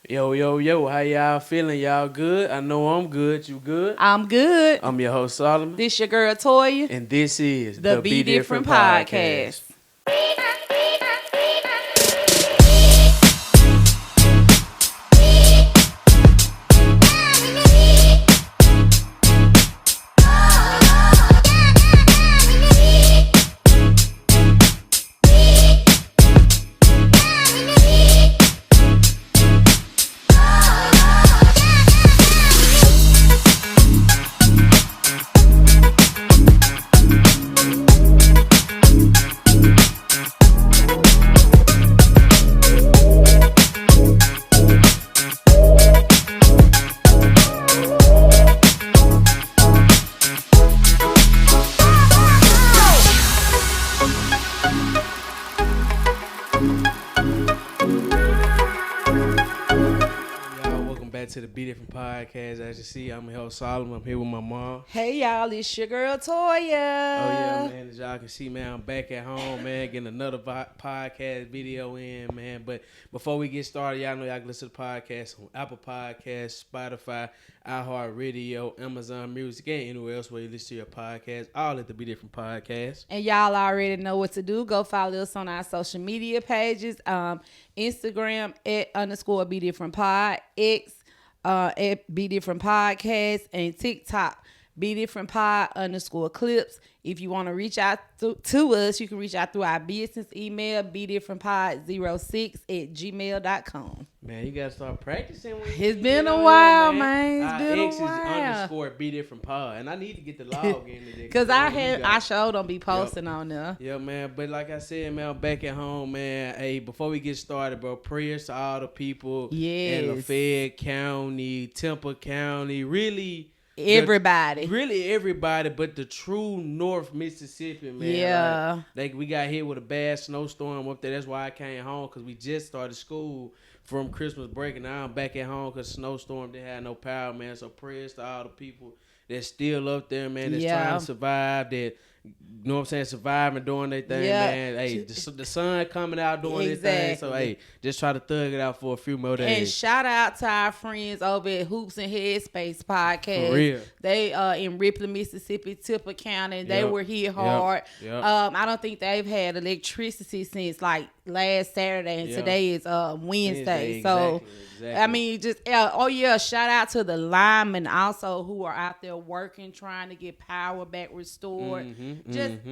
Yo, yo, yo, how y'all feeling? Y'all good? I know I'm good. You good? I'm good. I'm your host, Solomon. This your girl, Toya. And this is the Be Different Podcast. To the BeDifferent Podcast. As you see, I'm your host, Solomon. I'm here with my mom. Hey, y'all. It's your girl, Toya. Oh, yeah, man. As y'all can see, man, I'm back at home, man, getting another podcast video in, man. But before we get started, y'all know y'all can listen to the podcast on Apple Podcasts, Spotify, iHeartRadio, Amazon Music, and anywhere else where you listen to your podcast. All at the BeDifferent Podcast. And y'all already know what to do. Go follow us on our social media pages. Instagram @ BeDifferentPod, X at BeDifferent Podcast, and TikTok BeDifferent Pod _clips. If you want to reach out to us, you can reach out through our business email, BeDifferentPod06@gmail.com. Man, you gotta start practicing. It's been a while, man. It's been a while. X is _BeDifferent Pod, and I need to get the log in there. Cause I sure don't be posting on there. Yeah, man. But like I said, man, I'm back at home, man. Hey, before we get started, bro, prayers to all the people in Lafayette County, Temple County, really. Everybody, but the true North Mississippi, man. Yeah, we got hit with a bad snowstorm up there. That's why I came home, because we just started school from Christmas break, and now I'm back at home because snowstorm didn't have no power, man. So prayers to all the people that's still up there, man. That's trying to survive. That, you know what I'm saying, surviving, doing their thing, man. Hey, the sun coming out doing their thing. So, hey, just try to thug it out for a few more days. And shout out to our friends over at Hoops and Headspace Podcast. For real. They in Ripley, Mississippi, Temple County. They were hit hard. Yep. I don't think they've had electricity since like last Saturday, and today is Wednesday. So, exactly. I mean, just shout out to the linemen also who are out there working, trying to get power back restored.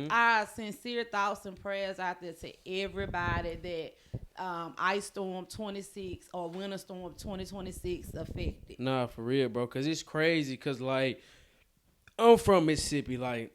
Our sincere thoughts and prayers out there to everybody that Ice Storm 26 or Winter Storm 2026 affected. Nah, for real, bro, because it's crazy, because, like, I'm from Mississippi. Like,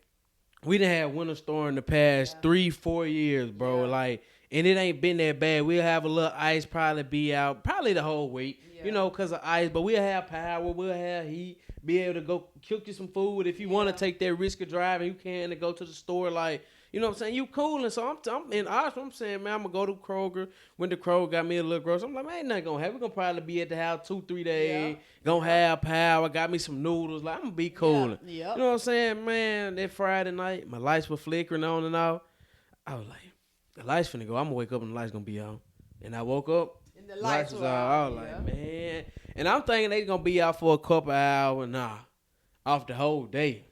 we done had Winter Storm the past 3-4 years, bro. Like, and it ain't been that bad. We'll have a little ice, probably be out, probably the whole week, you know, because of ice. But we'll have power, we'll have heat, be able to go cook you some food. If you want to take that risk of driving, you can, to go to the store, like, you know what I'm saying? You cool. And so I'm in Oxford. I'm saying, man, I'm going to go to Kroger. When the Kroger got me a little grocery, I'm like, man, ain't nothing going to happen. We're going to probably be at the house 2-3 days. Going to have power. Got me some noodles. Like, I'm going to be cool. You know what I'm saying? Man, that Friday night, my lights were flickering on and off. I was like, the lights finna go. I'm going to wake up and the lights going to be on. And I woke up. And the lights was out. I was like, man. And I'm thinking they going to be out for a couple hours. Nah. Off the whole day.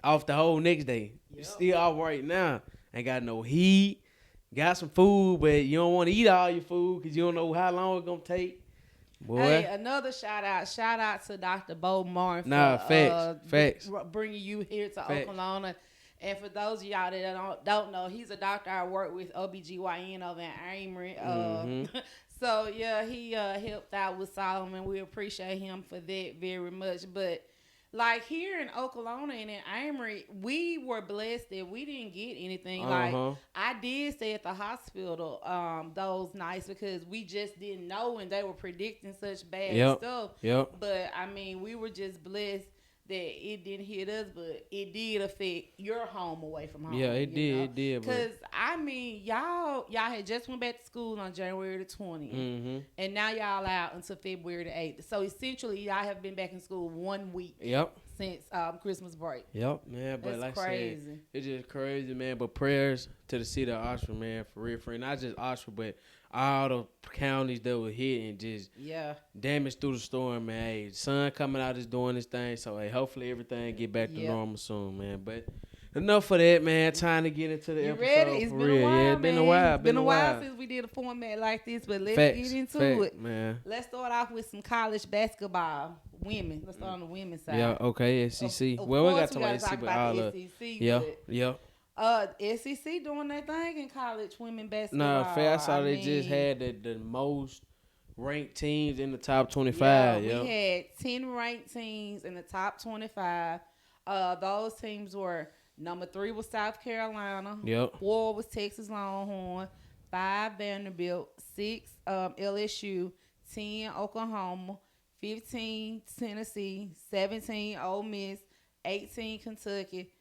Off the whole next day. It's still off right now. Ain't got no heat. Got some food, but you don't want to eat all your food because you don't know how long it's going to take. Boy. Hey, another shout out to Dr. Bo Martin for facts. Bringing you here to Oklahoma. And for those of y'all that don't know, he's a doctor I work with, OBGYN over in Amory. So, yeah, he helped out with Solomon. We appreciate him for that very much. But, like, here in Oklahoma and in Amory, we were blessed that we didn't get anything. Like, I did stay at the hospital those nights because we just didn't know, and they were predicting such bad stuff. But, I mean, we were just blessed that it didn't hit us, but it did affect your home away from home. Yeah, it did. Because, I mean, y'all had just went back to school on January the 20th. And now y'all out until February the 8th. So, essentially, y'all have been back in school 1 week. Since Christmas break. Man. But that's like crazy. I said, it's just crazy, man. But prayers to the city of Oxford, man, for real. Not just Oxford, but all the counties that were hit and just damaged through the storm, man. Hey, the sun coming out is doing this thing, so hey, hopefully everything get back to normal soon, man. But enough of that, man. Time to get into the episode. Ready? It's for been real. a while, yeah, it's been a while. Been a while since we did a format like this, but let's get into it, man. Let's start off with some college basketball. Women. Let's start on the women's side. Yeah, okay, SEC. Well, we got to talk SEC, but all the SEC. Yeah. SEC doing their thing in college women basketball. Nah, fair. I saw they just had the most ranked teams in the top 25. Yeah, we had 10 ranked teams in the top 25. Those teams were number 3 was South Carolina. 4 was Texas Longhorn. 5 Vanderbilt. 6 LSU. 10 Oklahoma. 15 Tennessee. 17 Ole Miss. 18 Kentucky.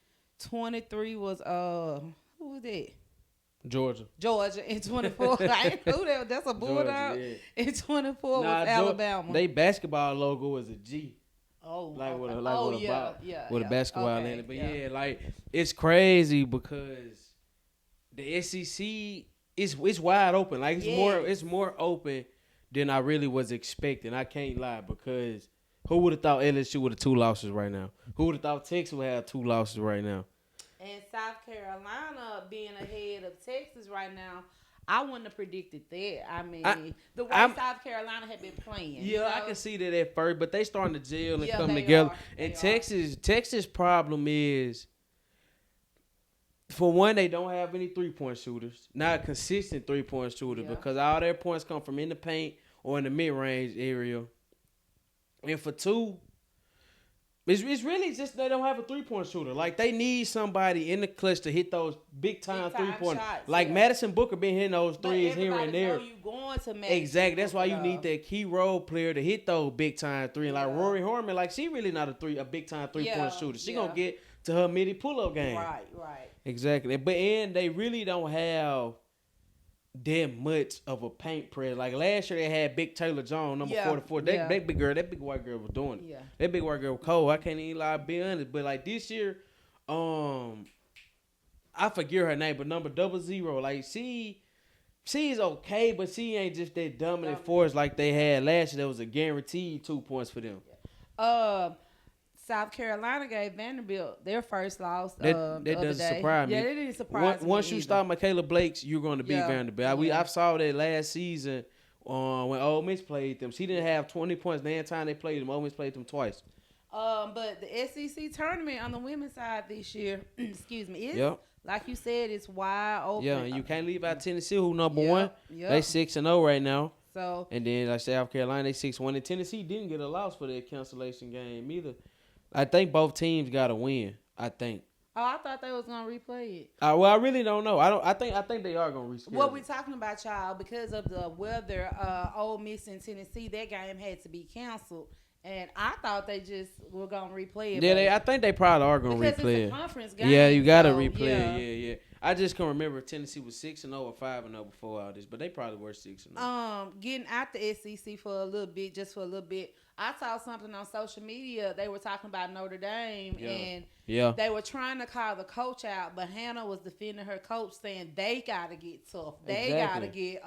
23 was who was that? Georgia. And 24. I didn't know that. That's a bulldog. Georgia, yeah. And 24 was Alabama. They basketball logo was a G. Oh, like with a with a basketball in it. But like it's crazy because the SEC it's wide open. Like it's more open than I really was expecting. I can't lie because who would have thought LSU would have 2 losses right now? Who would have thought Texas would have 2 losses right now? And South Carolina being ahead of Texas right now, I wouldn't have predicted that. I mean, the way South Carolina had been playing. Yeah, I can see that at first, but they starting to gel and come together. And Texas' problem is, for one, they don't have any 3-point shooters. Not a consistent 3-point shooter because all their points come from in the paint or in the mid-range area. And for 2, it's really just they don't have a 3-point shooter. Like, they need somebody in the clutch to hit those big-time 3-pointers. Like, Madison Booker been hitting those threes here and there. Know you going to Madison exactly. That's why you Booker, need that key role player to hit those big-time threes. Like, Rory Horman, like, she really not a big-time 3-point shooter. She going to get to her midi pull-up game. Right. Exactly. And they really don't have that much of a paint press. Like last year they had Big Taylor Jones, number 44. That big white girl was doing it. Yeah. That big white girl was cold. I can't even lie, be honest. But like this year, I forget her name, but number 00. Like she's okay, but she ain't just that dominant force like they had last year. That was a guaranteed 2 points for them. South Carolina gave Vanderbilt their first loss. That doesn't surprise me. Yeah, that didn't surprise me. Once you start Michaela Blakes, you're going to beat Vanderbilt. I saw that last season when Ole Miss played them. She didn't have 20 points the entire time they played them. Ole Miss played them twice. But the SEC tournament on the women's side this year, excuse me, like you said, it's wide open. Yeah, and you can't leave out Tennessee, who number 1. They 6-0 right now. So and then like South Carolina, they 6-1. And Tennessee didn't get a loss for their cancellation game either. I think both teams got to win. I think. Oh, I thought they was gonna replay it. Well, I really don't know. I think they are gonna reschedule. What we talking about, y'all? Because of the weather, Ole Miss and Tennessee, that game had to be canceled, and I thought they just were gonna replay it. Yeah, I think they probably are gonna replay it. Because it's a conference game. Yeah, you gotta replay it. Yeah. I just can't remember if Tennessee was 6-0 or 5-0 before all this, but they probably were 6-0. Getting out the SEC for a little bit. I saw something on social media. They were talking about Notre Dame, and they were trying to call the coach out, but Hannah was defending her coach, saying they got to get tough. They got to get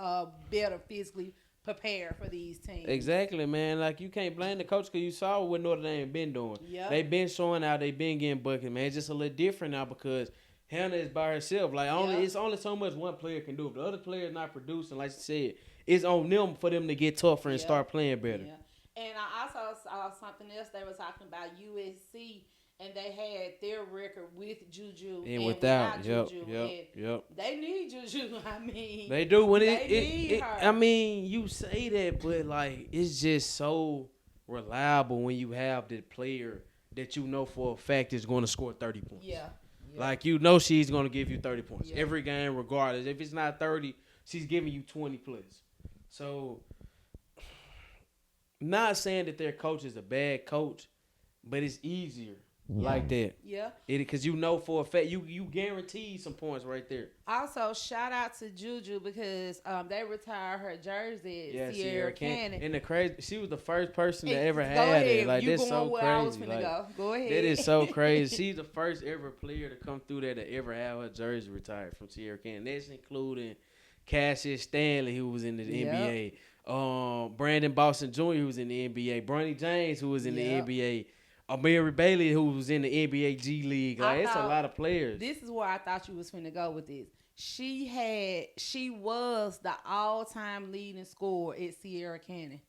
better physically prepared for these teams. Exactly, man. Like, you can't blame the coach because you saw what Notre Dame been doing. Yep. They been showing out. They been getting buckets, man. It's just a little different now because Hannah is by herself. Like, it's only so much one player can do. If the other player is not producing, like you said, it's on them for them to get tougher and start playing better. Yeah. And I also saw something else. They were talking about USC, and they had their record with Juju and without Juju. Yep. They need Juju. I mean, they do. When they need her. I mean, you say that, but like, it's just so reliable when you have the player that you know for a fact is going to score 30 points. Yeah. Like, you know she's going to give you 30 points every game, regardless. If it's not 30, she's giving you 20 plus. So, not saying that their coach is a bad coach, but it's easier like that. Yeah. Because you know for a fact, you guarantee some points right there. Also, shout out to Juju because they retired her jersey at Sierra Canyon. And the crazy, she was the first person to ever have it. Like, that's so crazy. I was finna go. Go ahead. That is so crazy. She's the first ever player to come through there to ever have her jersey retired from Sierra Canyon. That's including Cassius Stanley, who was in the NBA. Brandon Boston Jr., who was in the NBA. Bronny James, who was in the NBA. Amiri Bailey, who was in the NBA G League. Like, it's a lot of players. This is where I thought you was finna go with this. She was the all-time leading scorer at Sierra Canyon.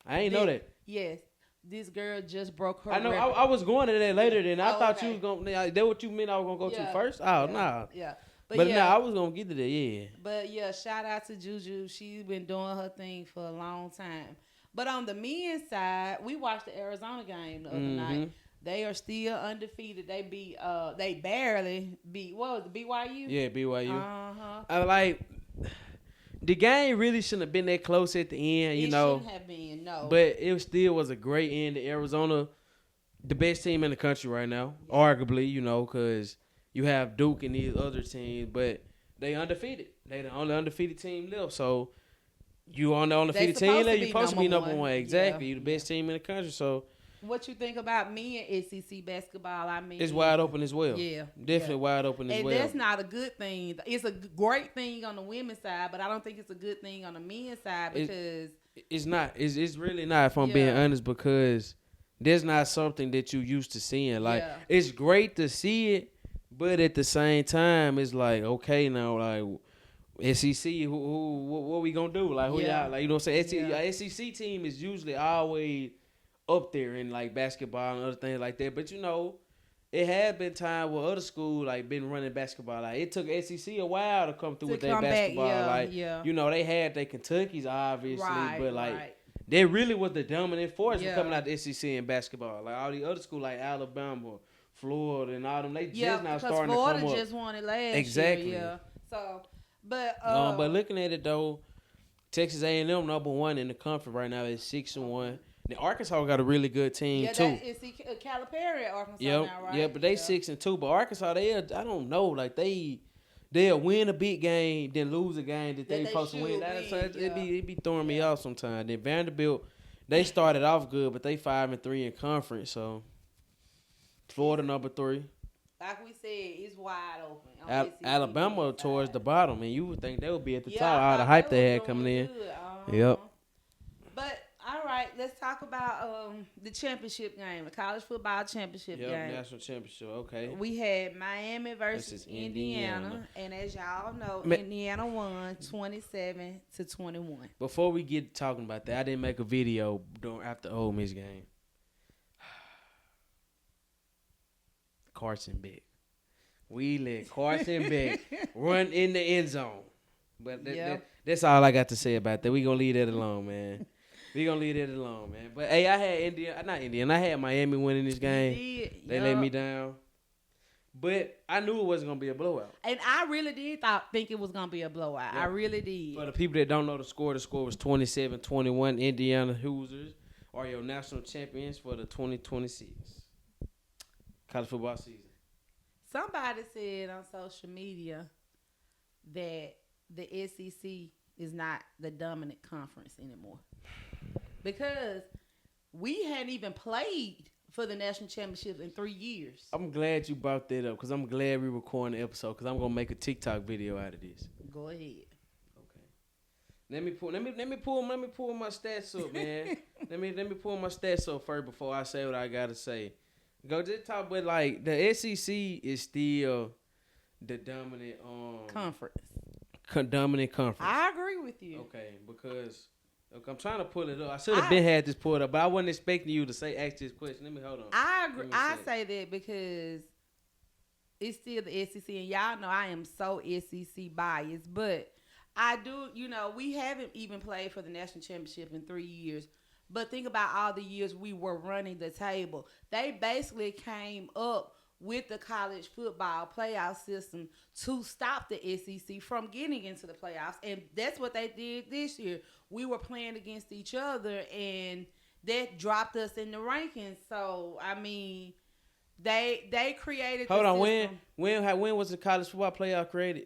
I ain't know that. Yes. This girl just broke her I know. record. I was going to that later than I thought you was going to. That what you meant I was going to go to first? Oh, nah. Yeah. But I was going to get to that, yeah. But, yeah, shout out to Juju. She's been doing her thing for a long time. But on the men's side, we watched the Arizona game the other night. They are still undefeated. They beat, they barely beat, what was it, BYU? Yeah, BYU. The game really shouldn't have been that close at the end, you know. It shouldn't have been, no. But it still was a great end. Arizona, the best team in the country right now, arguably, you know, because you have Duke and these other teams, but they undefeated. They the only undefeated team left. So you on the undefeated team left, you're supposed to be number one. Exactly. You're the best team in the country. So what you think about me and SEC basketball? I mean, it's wide open as well. Yeah, definitely wide open as well. And that's not a good thing. It's a great thing on the women's side, but I don't think it's a good thing on the men's side because it's not. It's really not. If I'm being honest, because there's not something that you used to seeing. Like it's great to see it, but at the same time, it's like okay now, like SEC, what we gonna do? Like who y'all? Like you know what I'm saying? SEC team is usually always up there in like basketball and other things like that. But you know, it had been time where other schools like been running basketball. Like it took SEC a while to come through with their basketball. You know, they had their Kentuckys obviously, but like they really was the dominant force coming out the SEC in basketball. Like all the other schools like Alabama, Florida, and all them, they just now starting Florida to come up. just won it last exactly. year. So, but but looking at it though, Texas A&M number one in the conference right now is 6-1. The Arkansas got a really good team too. It's Calipari at Arkansas now, right? Yeah, but they 6-2. But Arkansas, I don't know, like they'll win a big game, then lose a game that they supposed to win. It be throwing me off sometimes. Then Vanderbilt, they started off good, but they 5-3 in conference. So Florida number 3. Like we said, it's wide open. Alabama towards the bottom, and you would think they would be at the top. All the hype they had coming in. Yep. But all right, let's talk about the championship game, the college football championship game. National championship, okay. We had Miami versus Indiana, and as y'all know, Indiana won 27-21. Before we get talking about that, I didn't make a video after Ole Miss game. Carson Beck. We let Carson Beck run in the end zone. But that's all I got to say about that. We going to leave that alone, man. But, hey, I had I had Miami winning this game. They let me down. But I knew it wasn't going to be a blowout. And I really did think it was going to be a blowout. Yeah. I really did. For the people that don't know the score was 27-21. Indiana Hoosiers are your national champions for the 2026 college football season. Somebody said on social media that the SEC is not the dominant conference anymore. Because we hadn't even played for the national championships in 3 years. I'm glad you brought that up because I'm glad we recording the episode because I'm gonna make a TikTok video out of this. Go ahead. Okay. Let me pull my stats up, man. let me pull my stats up first before I say what I gotta say. Go just talk, but like the SEC is still the dominant conference. Dominant conference. I agree with you. Okay, because. Okay, I'm trying to pull it up. I should have had this pulled up, but I wasn't expecting you to ask this question. Let me hold on. I agree. I say that because it's still the SEC, and y'all know I am so SEC biased. But I do, we haven't even played for the national championship in 3 years. But think about all the years we were running the table. They basically came up with the college football playoff system to stop the SEC from getting into the playoffs. And that's what they did this year. We were playing against each other, and that dropped us in the rankings. So, I mean, they created Hold on, when was the college football playoff created?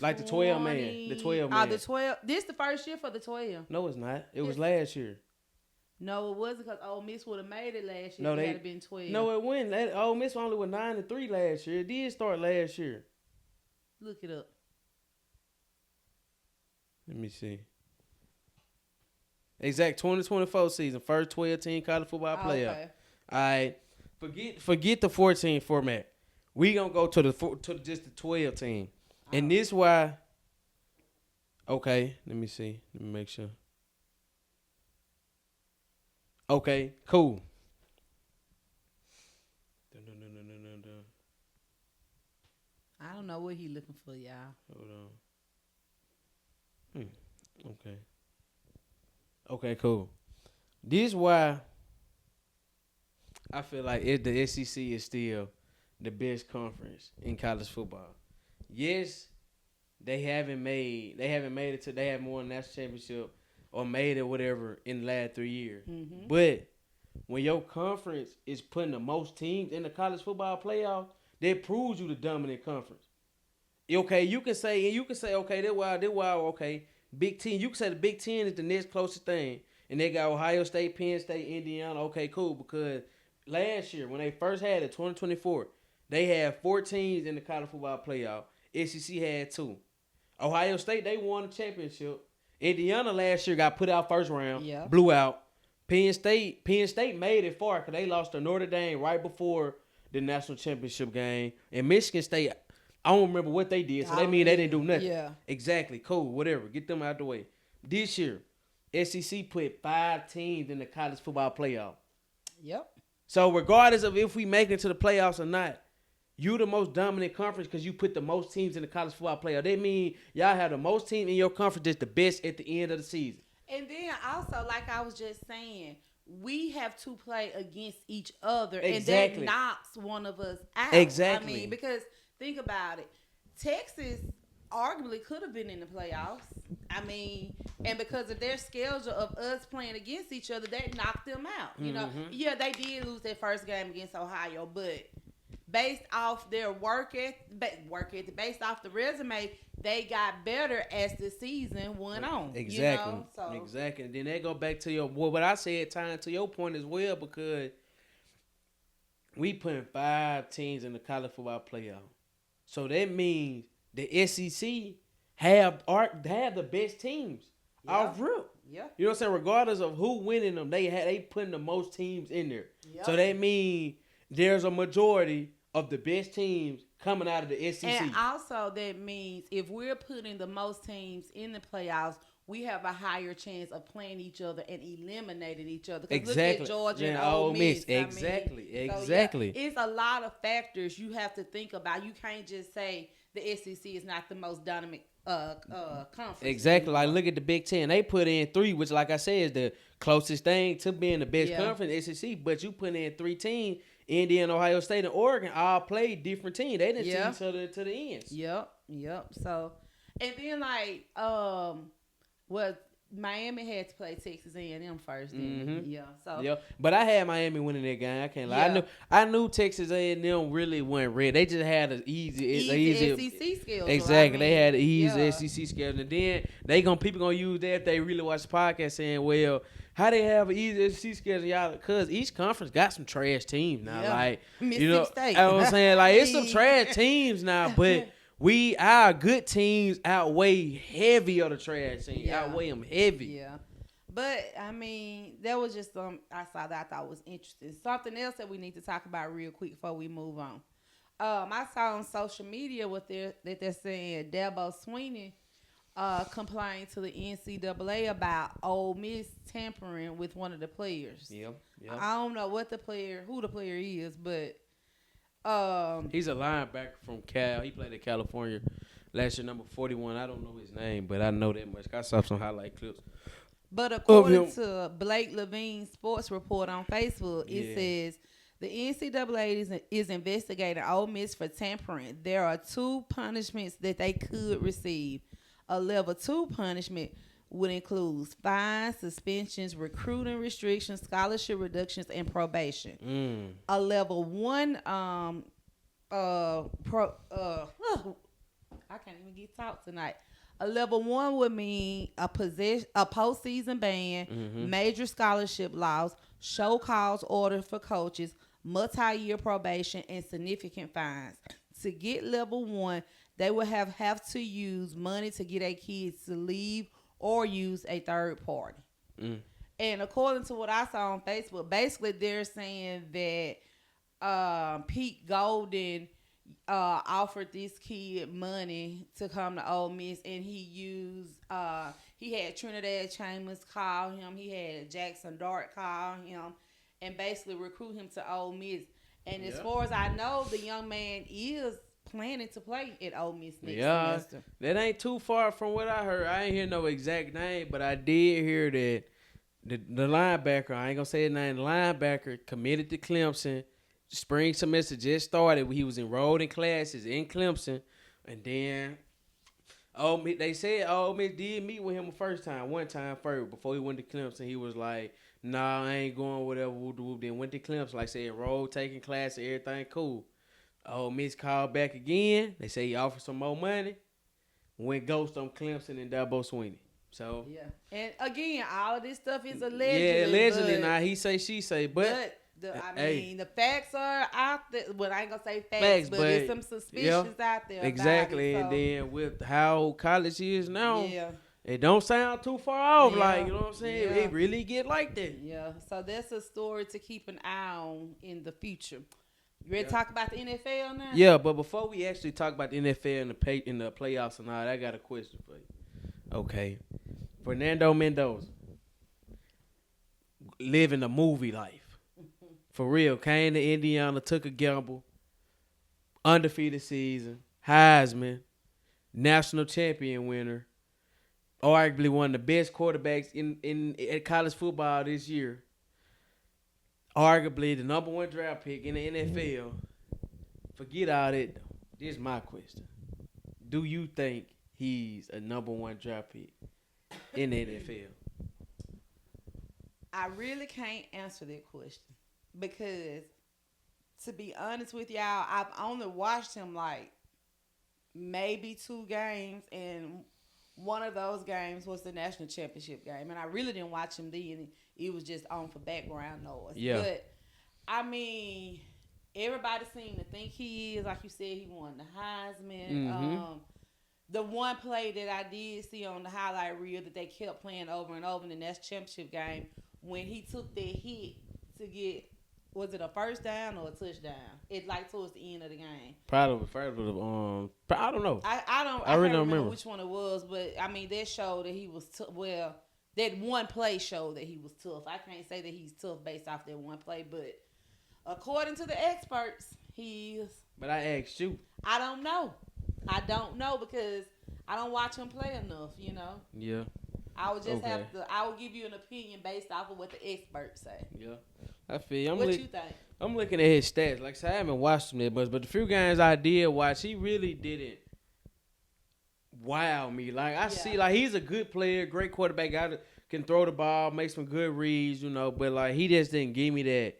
Like the 12-man. The 12-man. The 12. This the first year for the 12. No, it's not. It was last year. No, it wasn't because Ole Miss would have made it last year. No, they had been 12. No, it wouldn't. Ole Miss only was 9-3 last year. It did start last year. Look it up. Let me see. Exact 2024 season, first 12-team college football playoff. Okay. All right, forget the 14 format. We gonna go to just the 12 team, and this why. Okay, let me see. Let me make sure. Okay, cool. I don't know what he looking for, y'all. Hold on. Okay. Okay, cool. This why I feel like the SEC is still the best conference in college football. Yes, they haven't made it to they have more national championship or made it whatever in the last 3 years. Mm-hmm. But when your conference is putting the most teams in the college football playoff, that proves you the dominant conference. Okay, you can say okay, that why okay, Big Ten. You can say the Big Ten is the next closest thing, and they got Ohio State, Penn State, Indiana. Okay, cool, because last year when they first had it, 2024, they had 4 teams in the college football playoff. SEC had 2. Ohio State, they won the championship. Indiana last year got put out first round, blew out. Penn State made it far because they lost to Notre Dame right before the national championship game. And Michigan State, I don't remember what they did, so they mean they didn't do nothing. Yeah. Exactly. Cool. Whatever. Get them out the way. This year, SEC put 5 teams in the college football playoff. Yep. So regardless of if we make it to the playoffs or not, you the most dominant conference because you put the most teams in the college football playoff. That means y'all have the most teams in your conference that's the best at the end of the season. And then also, like I was just saying, we have to play against each other. Exactly. And that knocks one of us out. Exactly. I mean, because think about it. Texas arguably could have been in the playoffs. I mean, and because of their schedule of us playing against each other, that knocked them out. You know, yeah, they did lose their first game against Ohio, but based off their work ethic, based off the resume, they got better as the season went on. Exactly. You know? So. Exactly. And then they go back to what I said, tying to your point as well, because we putting 5 teams in the college football playoff. So that means the SEC have the best teams off rip. Yeah. You know what I'm saying? Regardless of who winning them, they putting the most teams in there. Yep. So that means there's a majority of the best teams coming out of the SEC. And also that means if we're putting the most teams in the playoffs, we have a higher chance of playing each other and eliminating each other. Exactly. Look at Georgia and Ole Miss. Exactly. So, it's a lot of factors you have to think about. You can't just say the SEC is not the most dominant conference. Exactly. Like, look at the Big Ten. They put in 3, which, like I said, is the closest thing to being the best conference, SEC. But you put in 3 teams, Indiana, Ohio State, and Oregon, all played different teams. They didn't see each other to the ends. Yep. So, and then, like, Miami had to play Texas A&M first, didn't it? Yeah. So. Yeah. But I had Miami winning that game. I can't lie. I knew Texas A&M really wasn't ready. They just had an easy SEC schedule. Exactly. They had an easy SEC schedule. And then people gonna use that if they really watch the podcast, saying, well, how they have an easy SEC schedule, y'all? Because each conference got some trash teams now. Yeah. Like, Mississippi State. You know what I'm saying? Like, it's some trash teams now, but our good teams outweigh heavy of the trash teams. Outweigh them heavy. Yeah. But, I mean, that was just something I saw that I thought was interesting. Something else that we need to talk about real quick before we move on. I saw on social media that they're saying Dabo Swinney complained to the NCAA about Ole Miss tampering with one of the players. Yeah. I don't know who the player is, but he's a linebacker from Cal. He played at California last year, number 41. I don't know his name, but I know that much. I saw some highlight clips. But according to Blake Levine's sports report on Facebook, it says the NCAA is investigating Ole Miss for tampering. There are 2 punishments that they could receive. A level 2 punishment would include fines, suspensions, recruiting restrictions, scholarship reductions, and probation. A level 1, I can't even get talk tonight. A level 1 would mean a postseason ban, major scholarship loss, show cause order for coaches, multi-year probation, and significant fines. To get level 1, they will have to use money to get their kids to leave or use a third party. And according to what I saw on Facebook, basically they're saying that Pete Golden offered this kid money to come to Ole Miss, and he had Trinidad Chambers call him, he had Jackson Dart call him, and basically recruit him to Ole Miss. And as far as I know, the young man is planning to play at Ole Miss next semester. That ain't too far from what I heard. I ain't hear no exact name, but I did hear that the linebacker, I ain't gonna say his name, the linebacker committed to Clemson. Spring semester just started. He was enrolled in classes in Clemson, and then they said Ole Miss did meet with him one time first before he went to Clemson. He was like, "Nah, I ain't going, whatever." Then went to Clemson, like say enrolled, taking classes, everything cool. Ole Miss called back again. They say he offered some more money. Went ghost on Clemson and Dabo Swinney. So yeah, and again, all of this stuff is allegedly. Yeah, allegedly. Now he say, she say, but the facts are out there. Well, I ain't gonna say facts, but there's some suspicions out there. Exactly, about it, so. And then with how college is now, it don't sound too far off. Yeah. Like, you know what I'm saying? Yeah. It really get like that. Yeah, so that's a story to keep an eye on in the future. You ready to talk about the NFL now? Yeah, but before we actually talk about the NFL and the playoffs and all that, I got a question for you. Okay. Fernando Mendoza living a movie life. For real. Came to Indiana, took a gamble. Undefeated season. Heisman. National champion winner. Arguably one of the best quarterbacks in college football this year. Arguably the number 1 draft pick in the NFL. Forget all that. This is my question. Do you think he's a number 1 draft pick in the NFL? I really can't answer that question because, to be honest with y'all, I've only watched him like maybe 2 games, and one of those games was the national championship game, and I really didn't watch him then. It was just on for background noise. Yeah. But, I mean, everybody seemed to think he is. Like you said, he won the Heisman. Mm-hmm. The one play that I did see on the highlight reel that they kept playing over and over in the national championship game, when he took that hit to get, was it a first down or a touchdown? It like towards the end of the game. Probably I don't know. I can't remember which one it was, but I mean that showed that he was that one play showed that he was tough. I can't say that he's tough based off that one play, but according to the experts, he is. But I asked you. I don't know because I don't watch him play enough, you know. Yeah. I would just I will give you an opinion based off of what the experts say. Yeah. I feel you. What you think? I'm looking at his stats. Like I said, I haven't watched him that much, but the few games I did watch, he really didn't wow me. Like, I see, like, he's a good player, great quarterback, guy can throw the ball, make some good reads, you know, but, like, he just didn't give me that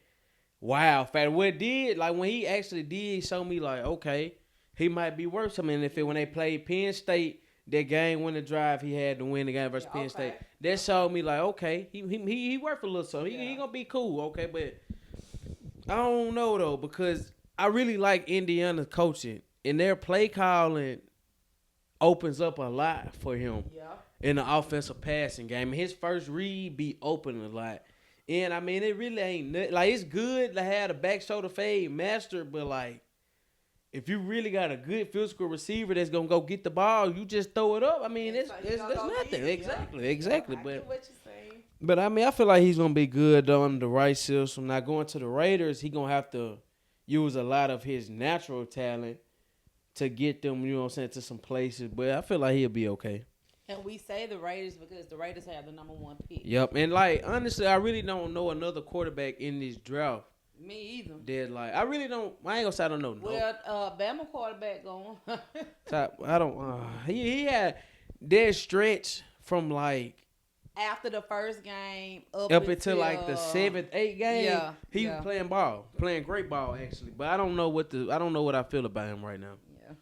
wow factor. What it did, like, when he actually did show me, like, okay, he might be worth something. When they played Penn State, that game winning drive he had to win the game versus Penn State, that showed me, like, okay, he worth a little something. He gonna be cool, okay, but I don't know, though, because I really like Indiana's coaching, and their play calling opens up a lot for him in the offensive passing game. His first read be open a lot. And, I mean, it really ain't – like, it's good to have the back shoulder fade master, but, like, if you really got a good physical receiver that's going to go get the ball, you just throw it up. I mean, it's nothing. Exactly. But, I mean, I feel like he's going to be good on the right system. Now, going to the Raiders, he going to have to use a lot of his natural talent to get them, you know what I'm saying, to some places. But I feel like he'll be okay. And we say the Raiders because the Raiders have the number 1 pick. Yep. And, like, honestly, I really don't know another quarterback in this draft. Me either. That, like, I really don't. I ain't gonna say I don't know. Well, Bama quarterback going. I don't. He had that stretch from like after the first game up until like the 7th, 8th game. He was playing great ball actually. But I don't know what I feel about him right now. Yeah.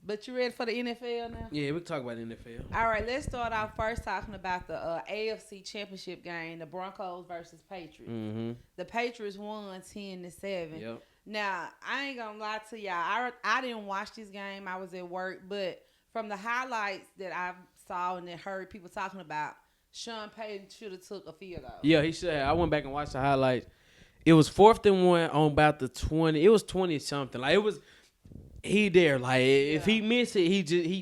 But you ready for the NFL now? Yeah, we can talk about the NFL. All right, let's start off first talking about the AFC Championship game, the Broncos versus Patriots. Mm-hmm. The Patriots won 10-7. Yep. Now, I ain't gonna lie to y'all. I didn't watch this game. I was at work, but from the highlights that I've saw and heard people talking about Sean Payton should have took a field goal. Yeah, he should. I went back and watched the highlights. It was 4th and 1 on about the 20. It was 20 something. Like it was. He there. Like if he missed it,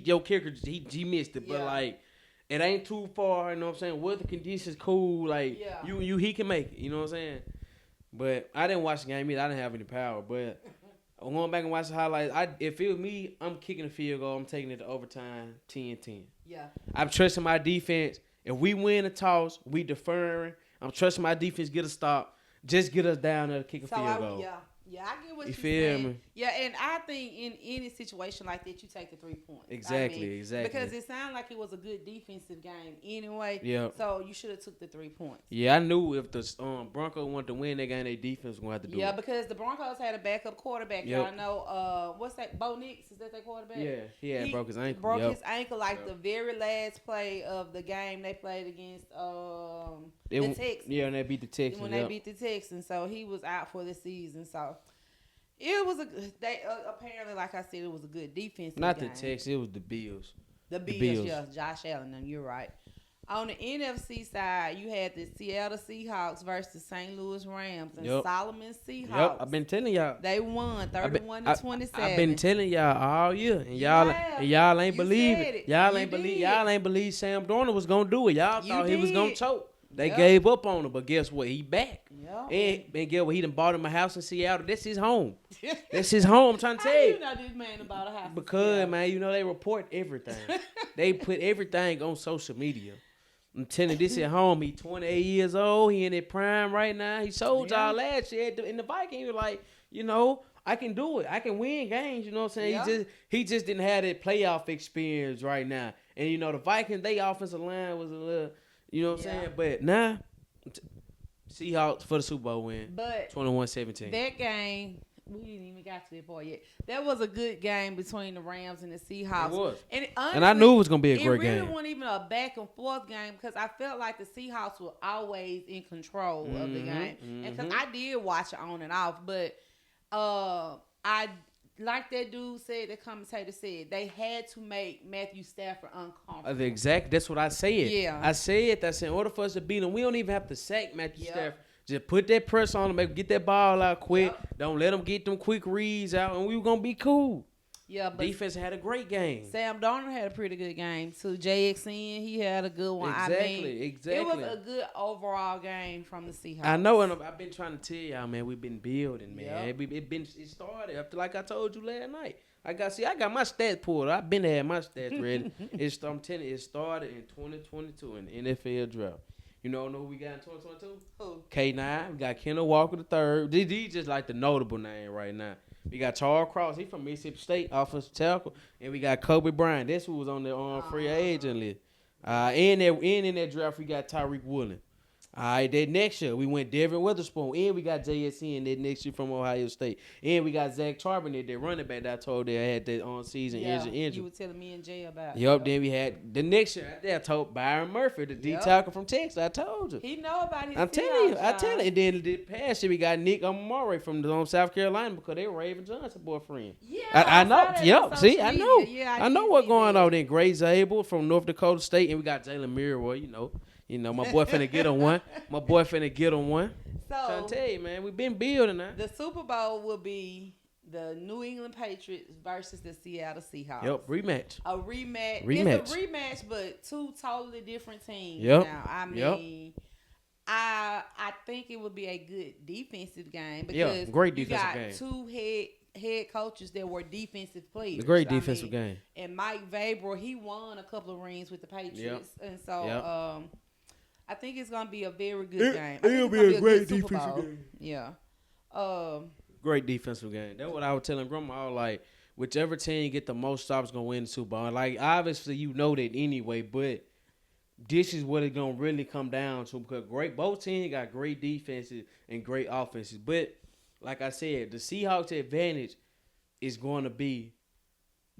your kicker he missed it. But like it ain't too far. You know what I'm saying? Weather conditions cool. Like he can make it. You know what I'm saying? But I didn't watch the game either. I didn't have any power. But going back and watch the highlights, if it was me, I'm kicking a field goal. I'm taking it to overtime, 10-10. Yeah. I'm trusting my defense. If we win the toss, we deferring. I'm trusting my defense get a stop. Just get us down there to kick a field goal. Yeah, I get what you you're feel saying. Me? Yeah, and I think in any situation like that, you take the 3 points. Exactly. Because it sounded like it was a good defensive game anyway. Yeah. So you should have took the 3 points. Yeah, I knew if the Broncos wanted to win that game, their defense was going to have to do it. Yeah, because the Broncos had a backup quarterback. Yep. Y'all know, what's that? Bo Nix, is that their quarterback? Yeah, he broke his ankle. Broke his ankle the very last play of the game they played against the Texans. Yeah, and they beat the Texans. When they beat the Texans. So he was out for the season. So it was apparently, like I said, it was a good defensive Not game. the Texans, it was the Bills. The Bills, yeah, Josh Allen, and you're right. On the NFC side, you had the Seattle Seahawks versus St. Louis Rams and Solomon Seahawks. Yep, I've been telling y'all. They won 31-27. I've been telling y'all all year, and y'all ain't believe it. Y'all ain't believe Sam Darnold was gonna do it. Y'all thought he was gonna choke. They gave up on him, but guess what? He back. And guess what? He done bought him a house in Seattle. That's his home. That's his home. I'm trying to tell you. How you know this man bought a house? Because, man, you know they report everything. They put everything on social media. I'm telling you, this at home. He 28 years old. He in his prime right now. He sold y'all last year in the Vikings. He was like, I can do it. I can win games. You know what I'm saying? Yeah. He just didn't have that playoff experience right now. And, the Vikings, their offensive line was a little, you know what I'm saying? But now, Seahawks for the Super Bowl win. But 21-17. That game, we didn't even got to that part yet. That was a good game between the Rams and the Seahawks. It was. And honestly, I knew it was going to be a great game. It really wasn't even a back and forth game because I felt like the Seahawks were always in control of the game. And because I did watch it on and off, but like that dude said, the commentator said, they had to make Matthew Stafford uncomfortable. Exactly. That's what I said. Yeah. I said in order for us to beat him, we don't even have to sack Matthew Stafford. Just put that press on him, get that ball out quick. Don't let him get them quick reads out, and we were going to be cool. Yeah, but defense had a great game. Sam Darnold had a pretty good game too. JXN, he had a good one. Exactly. It was a good overall game from the Seahawks. I know, and I've been trying to tell y'all, man, we've been building, man. It started after, like I told you last night. I got my stats pulled. I've been had my stats ready. I'm telling you, it started in 2022 in the NFL draft. You know who we got in 2022? Who? K9. We got Kendall Walker III. These just like the notable name right now. We got Charles Cross. He from Mississippi State, offensive tackle. And we got Kobe Bryant. That's who was on the free agent list. And in that draft, we got Tyreek Woolen. All right, that next year, we went Devin Witherspoon. And we got JSN that next year from Ohio State. And we got Zach Charbonnet, that running back that I told you I had that on-season injury. You were telling me and Jay about. Yep, then we had the next year, I told Byron Murphy, the D-tackle from Texas. I told you. He know about his I'm telling you. And then the past year, we got Nick Amore from South Carolina because they were Raven Johnson's boyfriend. Yeah, I know. Yep, see, I know. Yeah, I know what's going on. Then Gray Zabel from North Dakota State, and we got Jalen Milroy, my boy finna get on one. So, trying to tell you, man, we've been building now. The Super Bowl will be the New England Patriots versus the Seattle Seahawks. Yep, rematch. A rematch. It's a rematch, but two totally different teams. Yep. Now, I mean, I think it would be a good defensive game because great defensive game. Two head coaches that were defensive players. A great defensive game. And Mike Vrabel, he won a couple of rings with the Patriots, and so I think it's gonna be a very good game. It'll be a great defensive game. Yeah. Great defensive game. That's what I was telling Grandma. I was like, whichever team get the most stops gonna win the Super Bowl. Like, obviously, you know that anyway, but this is what it's gonna really come down to because both teams got great defenses and great offenses. But like I said, the Seahawks' advantage is going to be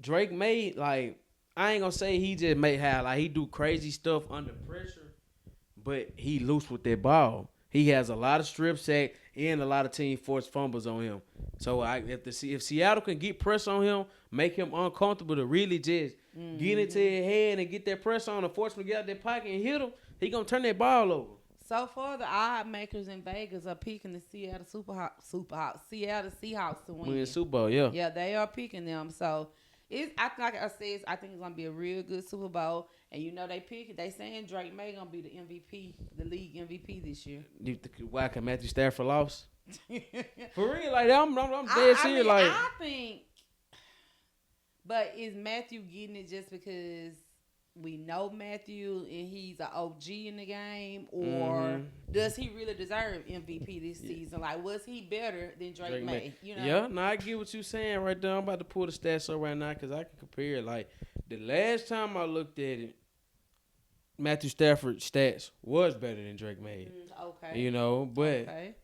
Drake May. Like, I ain't gonna say he just may have he do crazy stuff under pressure. But he loose with that ball. He has a lot of strip sack and a lot of team forced fumbles on him. So if Seattle can get press on him, make him uncomfortable to really just get into his head and get that pressure on him, force him to get out that pocket and hit him, he going to turn that ball over. So far, the odd makers in Vegas are picking the Seattle Seattle Seahawks to win Super Bowl, yeah. Yeah, they are picking them. So like I said, I think it's gonna be a real good Super Bowl. And they saying Drake May gonna be the MVP, the league MVP this year. Why? Cause Matthew Stafford lost. For real, like I'm dead serious. Like I think, but is Matthew getting it just because we know Matthew and he's an OG in the game, or does he really deserve MVP this season? Like, was he better than Drake May? Yeah, no, I get what you're saying right there. I'm about to pull the stats up right now because I can compare it. Like, the last time I looked at it, Matthew Stafford's stats was better than Drake May. Okay.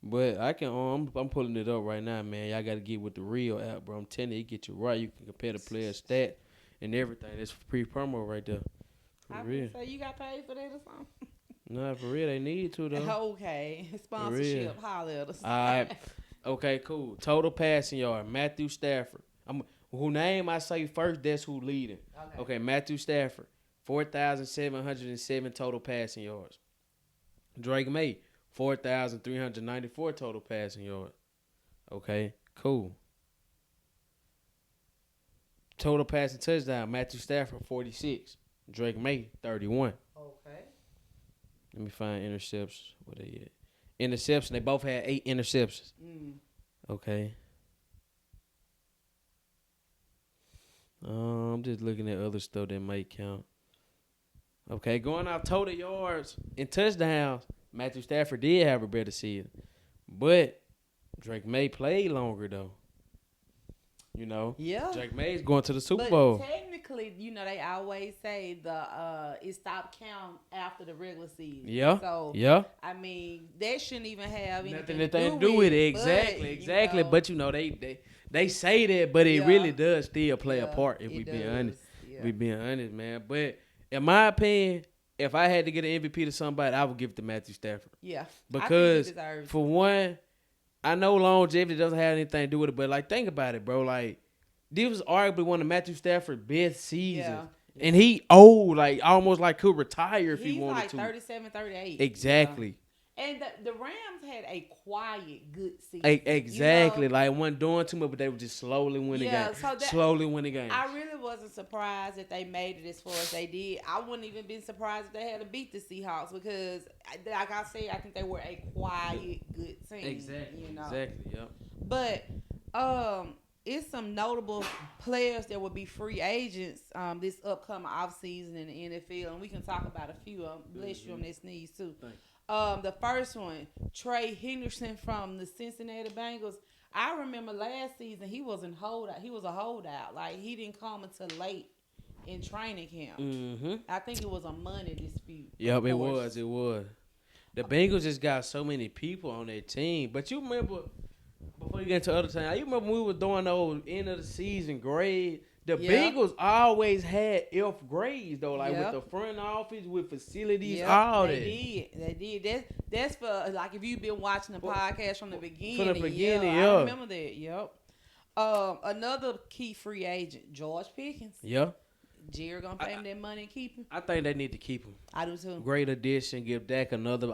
But I can. I'm pulling it up right now, man. Y'all got to get with the real app, bro. I'm telling you, it get you right. You can compare the player's stat and everything. That's pre-promo right there. For real. So you got paid for that or something? Nah, for real, they need to though. Okay, sponsorship, holler at us. All right. Okay, cool. Total passing yard, Matthew Stafford. Who name I say first, that's who leading. Okay, Matthew Stafford, 4,707 total passing yards. Drake May, 4,394 total passing yards. Okay, cool. Total passing touchdown, Matthew Stafford, 46. Drake May, 31. Okay. Let me find interceptions. What they at? Interception. They both had 8 interceptions. Okay. I'm just looking at other stuff that might count. Okay, going off total yards and touchdowns, Matthew Stafford did have a better season. But Drake May played longer, though. Yeah. Drake May's going to the Super Bowl. Technically, they always say it stopped count after the regular season. Yeah. So, yeah. I mean, that shouldn't even have nothing to do with it. Exactly. But they say that, but it really does still play a part. If we being honest, we being honest, man. But in my opinion, if I had to get an MVP to somebody, I would give it to Matthew Stafford. Yeah. Because for one, I know longevity doesn't have anything to do with it, but like think about it, bro. Like this was arguably one of Matthew Stafford's best seasons. Yeah. And he old, like almost like could retire if he wanted to. He's like 37, 38. Exactly. And the Rams had a quiet, good season. Exactly. Like wasn't doing too much, but they were just slowly winning games. Slowly winning games. I really wasn't surprised that they made it as far as they did. I wouldn't even been surprised if they had to beat the Seahawks because, like I said, I think they were a quiet, good team. Exactly. Exactly. Yep. But it's some notable players that will be free agents this upcoming offseason in the NFL, and we can talk about a few of them. Bless you on their sneeze too. Thanks. The first one, Trey Henderson from the Cincinnati Bengals. I remember last season he was a holdout. Like he didn't come until late in training camp. Mm-hmm. I think it was a money dispute. Yep, it was. The Bengals just got so many people on their team. But you remember, before you get into other time, you remember when we were doing those end of the season grade. The Bengals always had F grades though, like with the front office, with facilities, all that. They did. That's for like if you've been watching the podcast from the beginning. From the beginning, I remember that. Yep. Another key free agent, George Pickens. Yeah. Jerry gonna pay him that money and keep him. I think they need to keep him. I do too. Great addition. Give Dak another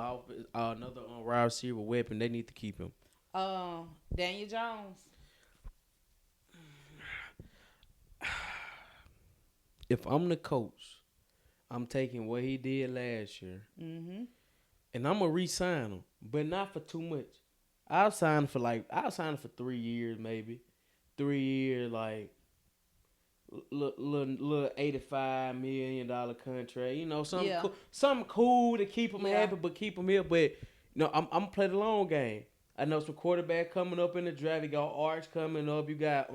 wide receiver weapon. They need to keep him. Daniel Jones. If I'm the coach, I'm taking what he did last year, and I'm gonna re-sign him, but not for too much. I'll sign for 3 years, maybe 3 years, like little $85 million contract. Something cool to keep him happy, but keep him here. But I'm gonna play the long game. I know some quarterback coming up in the draft. You got Arch coming up. You got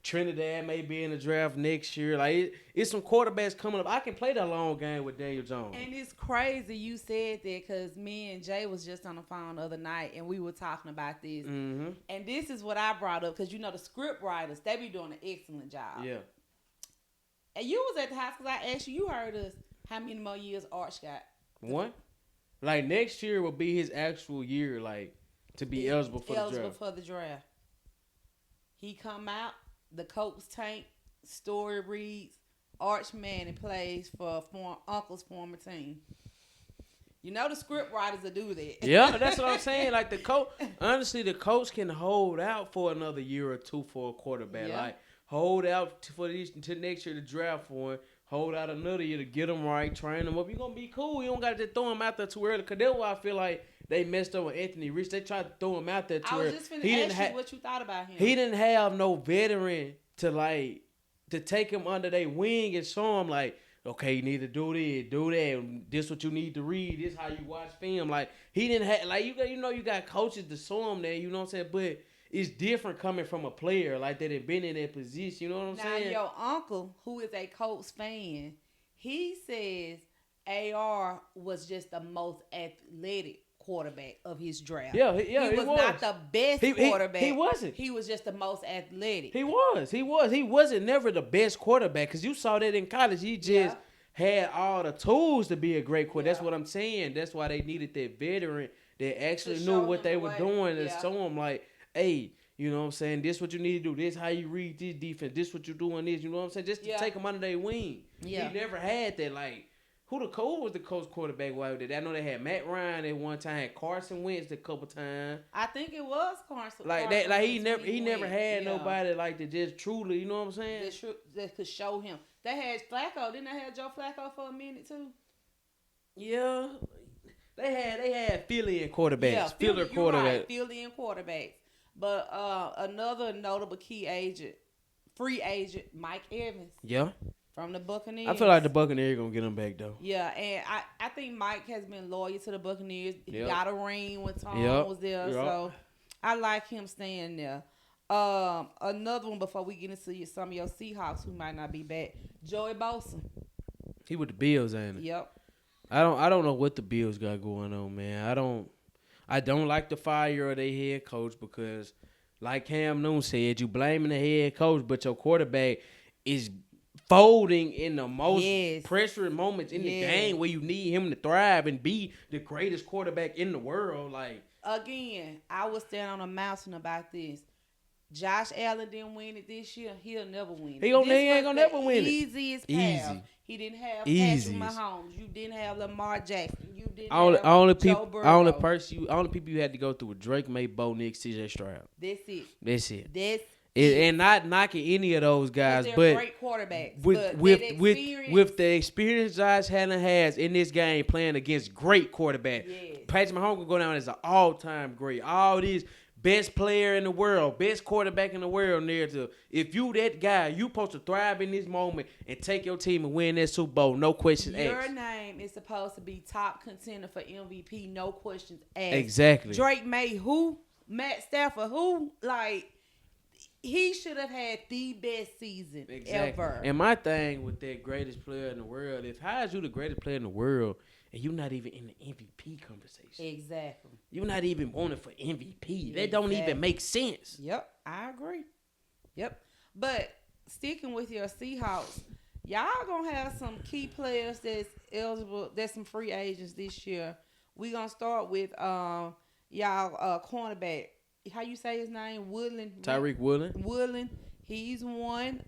Trinidad may be in the draft next year. Like it's some quarterbacks coming up. I can play that long game with Daniel Jones. And it's crazy you said that because me and Jay was just on the phone the other night and we were talking about this. Mm-hmm. And this is what I brought up because the script writers, they be doing an excellent job. Yeah. And you was at the house because I asked you. You heard us. How many more years Arch got? One. Like next year will be his actual year, like to be eligible for the draft. He come out the Colts tank. Story reads, Arch Manning plays for Uncle's former team. You know the script writers will do that. Yeah, that's what I'm saying. Like the coach, honestly, the coach can hold out for another year or two for a quarterback. Yeah. Like hold out for these to next year to draft for him. Hold out another year to get him right, train him up. You're gonna be cool. You don't gotta just throw him out there too early. Cause that's why I feel like they messed up with Anthony Rich. They tried to throw him out there too early. I was just finna ask you what you thought about him. He didn't have no veteran to take him under their wing and show him like, okay, you need to do this, do that. This what you need to read. This how you watch film. Like he didn't have like you got coaches to show him that. You know what I'm saying? But it's different coming from a player like that had been in that position. You know what I'm saying? Now your uncle, who is a Colts fan, he says AR was just the most athletic quarterback of his draft. He was not the best quarterback. He wasn't. He was just the most athletic. He was. He wasn't never the best quarterback because you saw that in college. He just had all the tools to be a great quarterback. That's what I'm saying. That's why they needed that veteran that actually knew what they were doing and show them like, hey, you know what I'm saying? This what you need to do. This how you read this defense. This what you doing this. You know what I'm saying? Just to take them under their wing. Yeah. He never had that like. Who was the coach quarterback? Why did I know they had Matt Ryan at one time, had Carson Wentz a couple times. I think it was Carson. He never had nobody like to just truly, you know what I'm saying? That could show him. They had Flacco. Didn't they have Joe Flacco for a minute too? Yeah, they had Philly and quarterbacks. Yeah, Philly and quarterbacks. But another notable free agent, Mike Evans. Yeah. From the Buccaneers. I feel like the Buccaneers going to get him back, though. Yeah, and I think Mike has been loyal to the Buccaneers. He got a ring when Tom was there, so I like him staying there. Another one before we get into some of your Seahawks who might not be back. Joey Bosa. He with the Bills, ain't he? Yep. I don't know what the Bills got going on, man. I don't like the fire of their head coach because, like Cam Newton said, you blaming the head coach, but your quarterback is folding in the most pressuring moments in the game where you need him to thrive and be the greatest quarterback in the world. Like again, I was standing on a mountain about this. Josh Allen didn't win it this year. He'll never win it. He ain't gonna never win it. Easiest path. He didn't have Patrick Mahomes. You didn't have Lamar Jackson. You didn't have Joe Burrow. Only people you had to go through with Drake May, Bo Nix, CJ Stroud. That's it. That's it. And not knocking any of those guys, but great quarterbacks. With the experience Josh Allen has in this game playing against great quarterbacks, Patrick Mahomes will go down as an all-time great. All these best player in the world, best quarterback in the world narrative. If you that guy, you supposed to thrive in this moment and take your team and win that Super Bowl, no questions asked. Your name is supposed to be top contender for MVP, no questions asked. Exactly. Drake May, who? Matt Stafford, who? Like, he should have had the best season ever. And my thing with that greatest player in the world is, how is you the greatest player in the world and you're not even in the MVP conversation? Exactly. You're not even wanted for MVP. That don't even make sense. Yep, I agree. Yep. But sticking with your Seahawks, y'all gonna have some key players that's eligible. There's some free agents this year. We gonna start with y'all cornerback. How you say his name? Woodland. Tyreek Woodland. Woodland. He's one.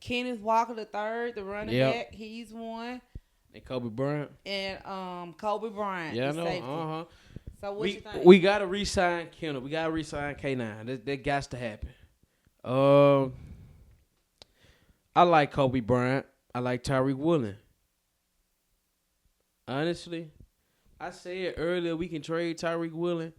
Kenneth Walker III, the running back. He's one. And Kobe Bryant. And Kobe Bryant. Yeah, I know. So what you think? We gotta re-sign Kendall. We gotta re-sign K9. That got to happen. I like Kobe Bryant. I like Tyreek Woodland. Honestly, I said earlier we can trade Tyreek Woodland,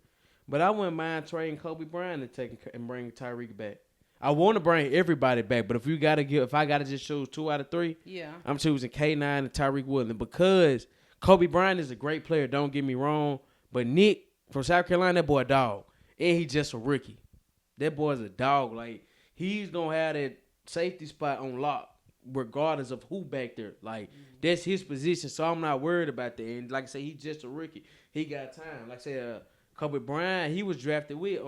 but I wouldn't mind trading Kobe Bryant and bring Tyreek back. I want to bring everybody back, but if I gotta just choose 2 out of 3, I'm choosing K9 and Tyreek Woodland because Kobe Bryant is a great player. Don't get me wrong, but Nick from South Carolina, that boy a dog, and he's just a rookie. That boy's a dog. Like he's gonna have that safety spot on lock, regardless of who back there. Like that's his position, so I'm not worried about that. And like I say, he's just a rookie. He got time. Like I said, Kobe Bryant, he was drafted with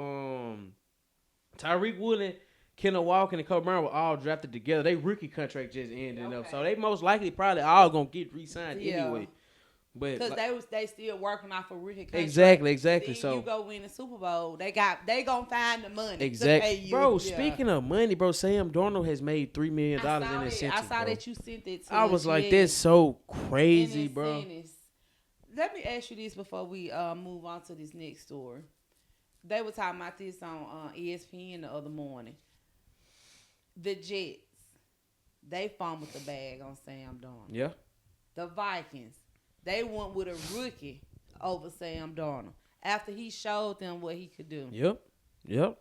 Tyreek Woodland. Kendall Walker and Kobe Bryant were all drafted together. They rookie contract just ended up. So they most likely probably all going to get re-signed anyway. But because they still working off a rookie contract. Exactly. Then So you go win the Super Bowl, they gonna find the money. Exactly, to pay you. Bro. Speaking of money, bro, Sam Darnold has made $3 million in incentives. I saw bro. that you sent it to I us. was like, that's so crazy, bro. Let me ask you this before we move on to this next story. They were talking about this on ESPN the other morning. The Jets, they fumbled the bag on Sam Darnold. Yeah. The Vikings, they went with a rookie over Sam Darnold after he showed them what he could do. Yep.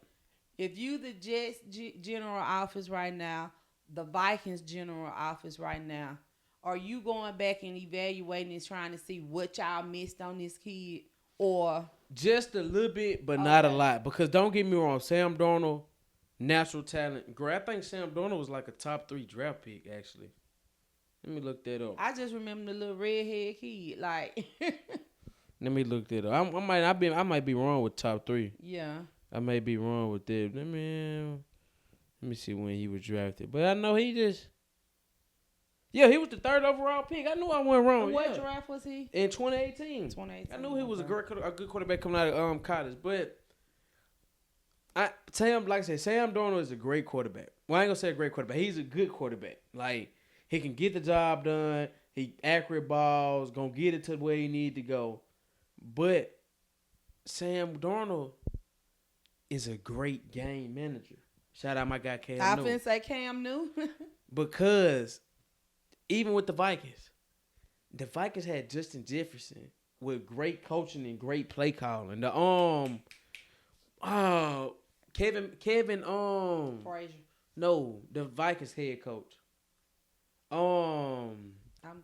If you the Jets general office right now, the Vikings general office right now, are you going back and evaluating and trying to see what y'all missed on this kid? Or just a little bit, but not a lot. Because don't get me wrong, Sam Darnold, natural talent. I think Sam Darnold was like a top 3 draft pick, actually. Let me look that up. I just remember the little redhead kid. Like, let me look that up. I might be wrong with top 3. Yeah. I may be wrong with that. Let me see when he was drafted. But I know he just. Yeah, he was the 3rd overall pick. I knew I went wrong. What draft was he? In 2018. I knew he was a good quarterback coming out of college. But Sam Darnold is a great quarterback. Well, I ain't gonna say a great quarterback. He's a good quarterback. Like, he can get the job done. He accurate balls, gonna get it to where he need to go. But Sam Darnold is a great game manager. Shout out my guy Cam Newton. I finna say Cam Newton. Because even with the Vikings had Justin Jefferson with great coaching and great play calling. Kevin Frazier. No, the Vikings head coach. I'm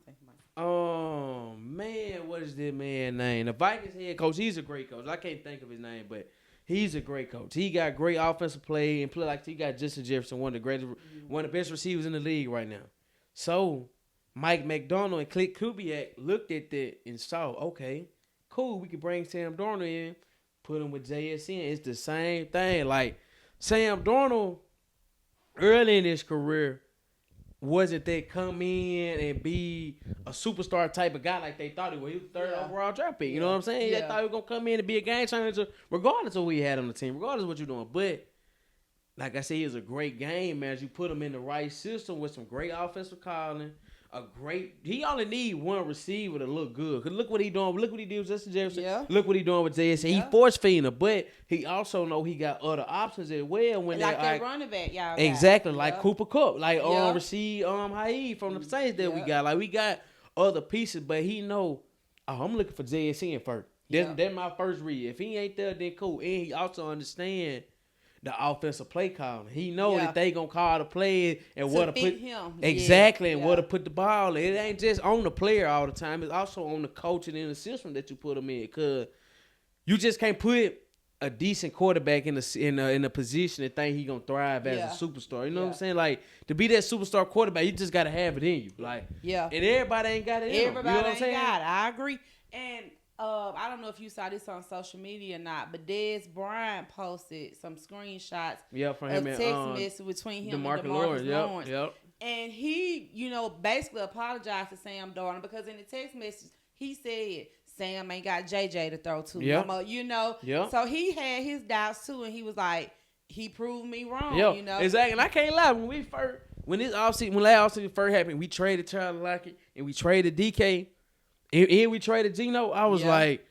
thinking about man, what is this man's name? The Vikings head coach, he's a great coach. I can't think of his name, but he's a great coach. He got great offensive play and play like he got Justin Jefferson, one of the best receivers in the league right now. So Mike McDonald and Clint Kubiak looked at that and saw, okay, cool, we could bring Sam Darnold in, put him with JSN. It's the same thing. Like, Sam Darnold, early in his career, wasn't that come in and be a superstar type of guy like they thought he was. He was the 3rd overall draft pick. You know what I'm saying? They thought he was going to come in and be a game changer regardless of who he had on the team, regardless of what you're doing. But, like I said, he was a great game manager. You put him in the right system with some great offensive calling. He only need one receiver to look good. Cause look what he doing. Look what he did with Justin Jefferson. Yeah. Look what he doing with JSN. He force feeding him, but he also know he got other options as well. When like that running back, y'all. Exactly, like Cooper Kupp, like Rashid Haid from the Saints that we got. Like, we got other pieces, but he know. Oh, I'm looking for JSN first. That's my first read. If he ain't there, then cool. And he also understand the offensive play calling. He know that they gonna call the play and where to put him. Exactly, and where to put the ball. It ain't just on the player all the time. It's also on the coaching and the system that you put him in. Cause you just can't put a decent quarterback in a position and think he gonna thrive as a superstar. You know what I'm saying? Like, to be that superstar quarterback, you just gotta have it in you. Like, and everybody ain't got it in them. Everybody you know what I'm ain't saying? got it. I agree. And I don't know if you saw this on social media or not, but Dez Bryant posted some screenshots from him of and text message between him and DeMarcus Lawrence. Yep. And he, basically apologized to Sam Darnold because in the text message, he said Sam ain't got JJ to throw to. So he had his doubts too, and he was like, he proved me wrong. Exactly. And I can't lie. When last offseason first happened, we traded Tyler Lockett and we traded DK. And we traded Geno. I was like,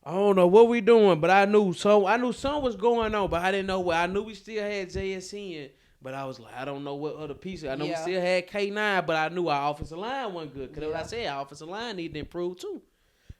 I don't know what we doing, but I knew something was going on, but I didn't know what. I knew we still had JSN, but I was like, I don't know what other pieces. I know we still had K9, but I knew our offensive line wasn't good. Because what I said, our offensive line needed to improve too.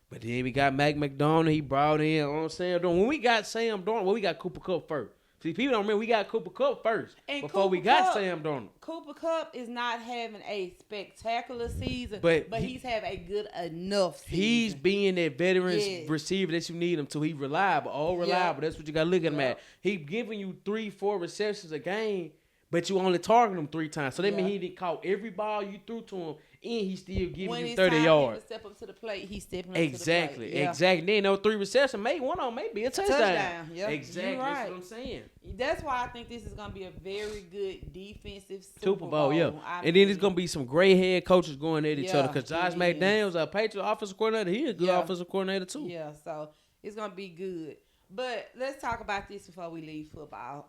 But then we got Mike McDonald. He brought in Sam Darnold. When we got Sam Darnold, we got Cooper Kupp first. See, people don't remember we got Cooper Kupp first before we got Sam Darnold. Cooper Kupp is not having a spectacular season, but he's having a good enough season. He's being that veteran receiver that you need him to. He's reliable, all reliable. That's what you got to look at him at. He's giving you 3-4 receptions a game, but you only target him 3 times. So that means he didn't caught every ball you threw to him and he still giving when you 30 yards. To step up to the plate, he's stepping up exactly, to the plate. Exactly. Then those 3 receptions, maybe one of them may be a touchdown. Yep. Exactly. Right. That's what I'm saying. That's why I think this is gonna be a very good defensive Super Bowl. Yeah. And then it's gonna be some great head coaches going at each other because Josh McDaniels, our Patriot offensive coordinator, he a good offensive coordinator too. Yeah. So it's gonna be good. But let's talk about this before we leave football.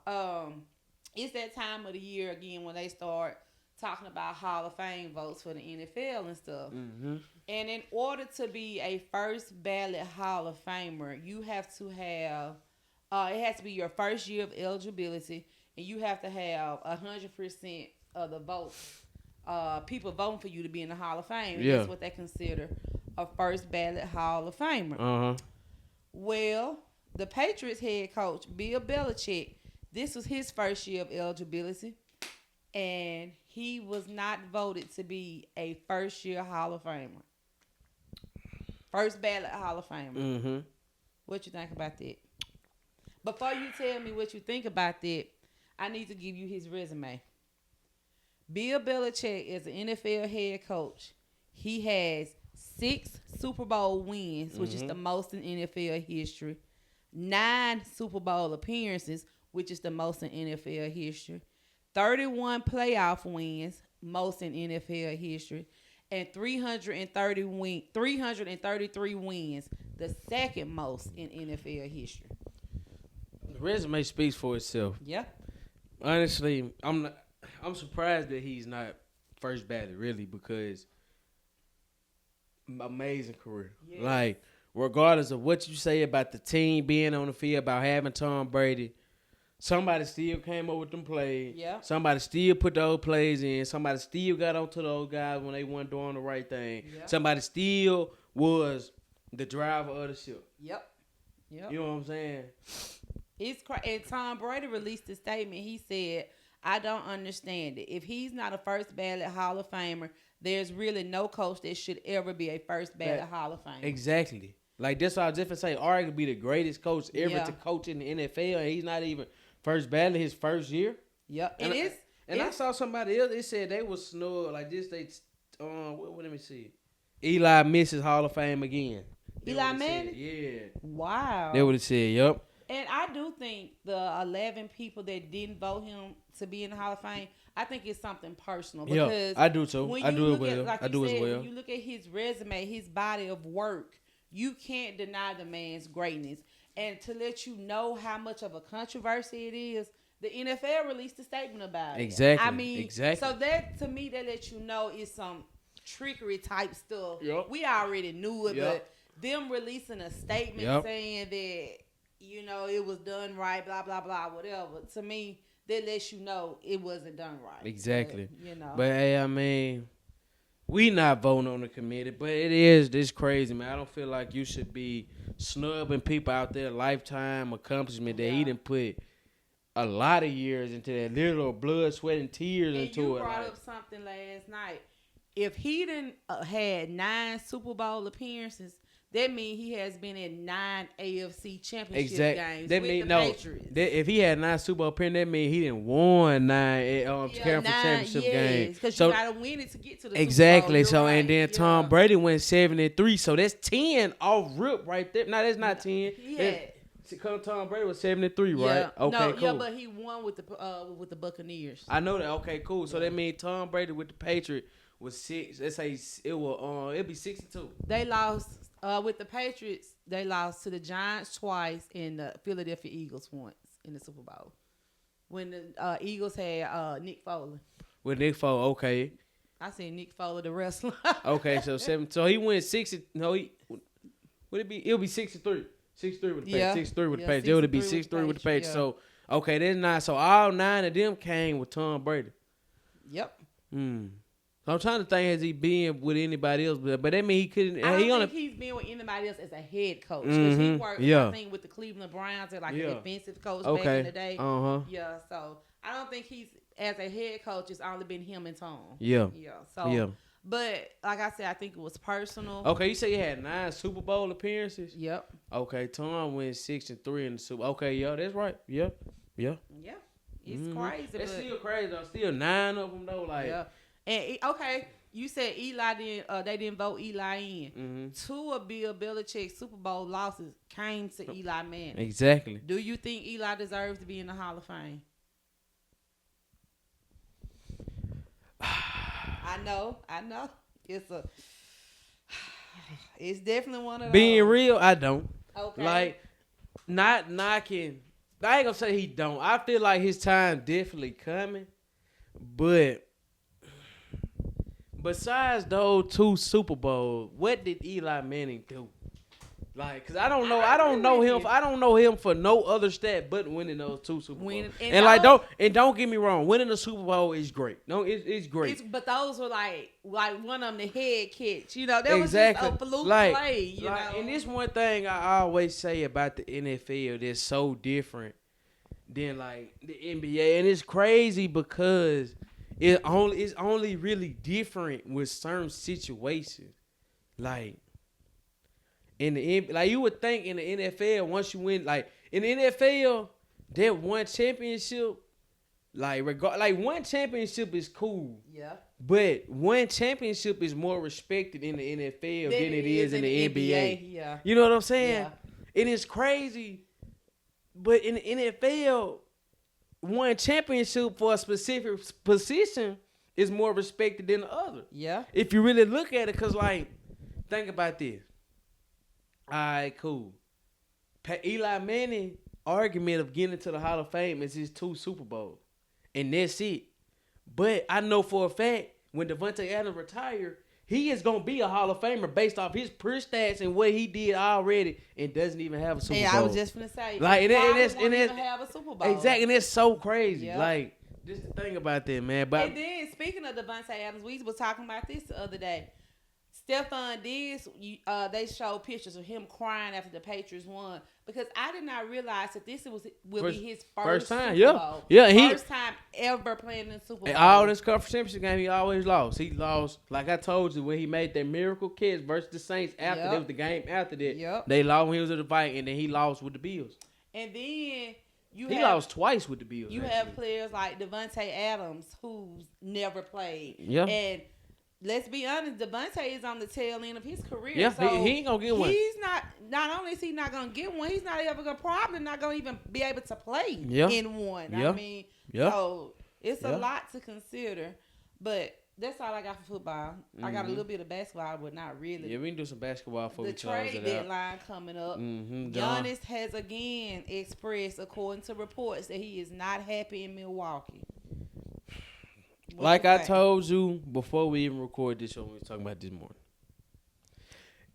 It's that time of the year again when they start talking about Hall of Fame votes for the NFL and stuff. Mm-hmm. And in order to be a first ballot Hall of Famer, you have to have, it has to be your first year of eligibility, and you have to have 100% of the votes, people voting for you to be in the Hall of Fame. And that's what they consider a first ballot Hall of Famer. Uh-huh. Well, the Patriots head coach, Bill Belichick, this was his first year of eligibility, and he was not voted to be a first-year Hall of Famer. First ballot Hall of Famer. Mm-hmm. What you think about that? Before you tell me what you think about that, I need to give you his resume. Bill Belichick is an NFL head coach. He has 6 Super Bowl wins, which is the most in NFL history. 9 Super Bowl appearances, which is the most in NFL history. 31 playoff wins, most in NFL history. And 333 wins, the second most in NFL history. The resume speaks for itself. Yeah. Honestly, I'm surprised that he's not first ballot, really, because amazing career. Yeah. Like, regardless of what you say about the team being on the field, about having Tom Brady, somebody still came up with them plays. Yeah. Somebody still put those plays in. Somebody still got onto those guys when they weren't doing the right thing. Yeah. Somebody still was the driver of the ship. Yep. You know what I'm saying? It's and Tom Brady released a statement. He said, I don't understand it. If he's not a first ballot Hall of Famer, there's really no coach that should ever be a first ballot Hall of Famer. Exactly. Like, that's all different. Say, arguably the greatest coach ever to coach in the NFL, and he's not even first ballot his first year. Yep. And I saw somebody else. They said they was snug like this. They let me see. Eli misses Hall of Fame again. Eli Manning? Yeah. Wow. They would have said, yep. And I do think the 11 people that didn't vote him to be in the Hall of Fame, I think it's something personal. Because I do too. I do as well. When you look at his resume, his body of work, you can't deny the man's greatness. And to let you know how much of a controversy it is, the NFL released a statement about it. Exactly. I mean, so that, to me, that lets you know it's some trickery type stuff. Yep. We already knew it, but them releasing a statement saying that, you know, it was done right, blah, blah, blah, whatever. To me, that lets you know it wasn't done right. Exactly. But, you know. But, hey, I mean, we not voting on the committee, but it is this crazy, man. I don't feel like you should be snubbing people out there, lifetime accomplishment that he didn't put a lot of years into that, little blood, sweat, and tears into it. You brought up something last night. If he didn't had 9 Super Bowl appearances, that means he has been in 9 AFC championship games with the Patriots. If he had 9 Super Bowl appearances, that means he didn't won 9 championship games. Because you got to win it to get to the exactly. Super Bowl. And then Tom Brady went 7-3, so that's 10 off rip right there. No, that's not 10. Tom Brady was 73, right? Okay, cool. Yeah, but he won with the Buccaneers. I know that. Okay, cool. So that means Tom Brady with the Patriots was 6. Let's say it'll be 62. They lost with the Patriots. They lost to the Giants twice and the Philadelphia Eagles once in the Super Bowl when the Eagles had Nick Foles. With Nick Foles, okay. I seen Nick Foles, the wrestler. Okay, so 7. So he went 60. No, would it be? It'll be 63. 63 with the Patriots. 63 with the Patriots. It would be 63 with the Patriots. Yeah. So okay, that's 9. So all 9 of them came with Tom Brady. Yep. So I'm trying to think, has he been with anybody else? But that mean he couldn't. I don't think he's been with anybody else as a head coach. Because he worked, I think, with the Cleveland Browns as like an offensive coach back in the day. Yeah, so I don't think he's, as a head coach, it's only been him and Tom. Yeah. So, but like I said, I think it was personal. Okay, you say he had 9 Super Bowl appearances? Yep. Okay, Tom went 6-3 in the Super Bowl. Okay, that's right. Yeah. It's crazy. It's still crazy though. Still 9 of them though. Like, And okay, You said Eli didn't. They didn't vote Eli in. Mm-hmm. 2 of Bill Belichick's Super Bowl losses came to Eli Manning. Exactly. Do you think Eli deserves to be in the Hall of Fame? I know. It's definitely one of those. Being real, I don't. Okay. Like, not knocking. I ain't gonna say he don't. I feel like his time definitely coming. But besides those 2 Super Bowls, what did Eli Manning do? Like, cause I don't know him for no other stat but winning those 2 Super Bowls. Don't get me wrong, winning the Super Bowl is great. No, it's great. But those were like one of them the head catch. You know, that was just a fluke play. You know, and this one thing I always say about the NFL that's so different than like the NBA, and it's crazy because it's only really different with certain situations, like. You would think in the NFL, once you win, like in the NFL, that one championship, one championship is cool. Yeah. But one championship is more respected in the NFL than it is in the NBA. Yeah. You know what I'm saying? Yeah. It is crazy. But in the NFL, one championship for a specific position is more respected than the other. Yeah. If you really look at it, because, like, think about this. All right, cool. Eli Manning argument of getting into the Hall of Fame is his 2 Super Bowls. And that's it. But I know for a fact, when Devontae Adams retired, he is going to be a Hall of Famer based off his pure stats and what he did already and doesn't even have a Super Bowl. Yeah, I was just going to say. Like, and that's have a Super Bowl. Exactly, and it's so crazy. Yep. Like, just the thing about that, man. But and then, speaking of Devontae Adams, we was talking about this the other day. Stephon Diggs, they showed pictures of him crying after the Patriots won because I did not realize that this will be his first time. Super Bowl. First time ever playing in the Super Bowl. All this conference championship game, he always lost. He lost, like I told you, when he made that miracle catch versus the Saints after that was the game after that. Yep. They lost when he was at the Vikings, and then he lost with the Bills. And then he lost twice with the Bills. You have players like Devontae Adams who's never played. Yeah. And let's be honest, Devontae is on the tail end of his career. Yeah, so he ain't gonna get one. He's not only is he not gonna get one, he's not probably not gonna even be able to play in one. I mean, so it's a lot to consider. But that's all I got for football. Mm-hmm. I got a little bit of basketball, but not really. Yeah, we can do some basketball for the trade deadline coming up. Mm-hmm, Giannis has again expressed, according to reports, that he is not happy in Milwaukee. Like I told you before we even record this show, we were talking about this morning.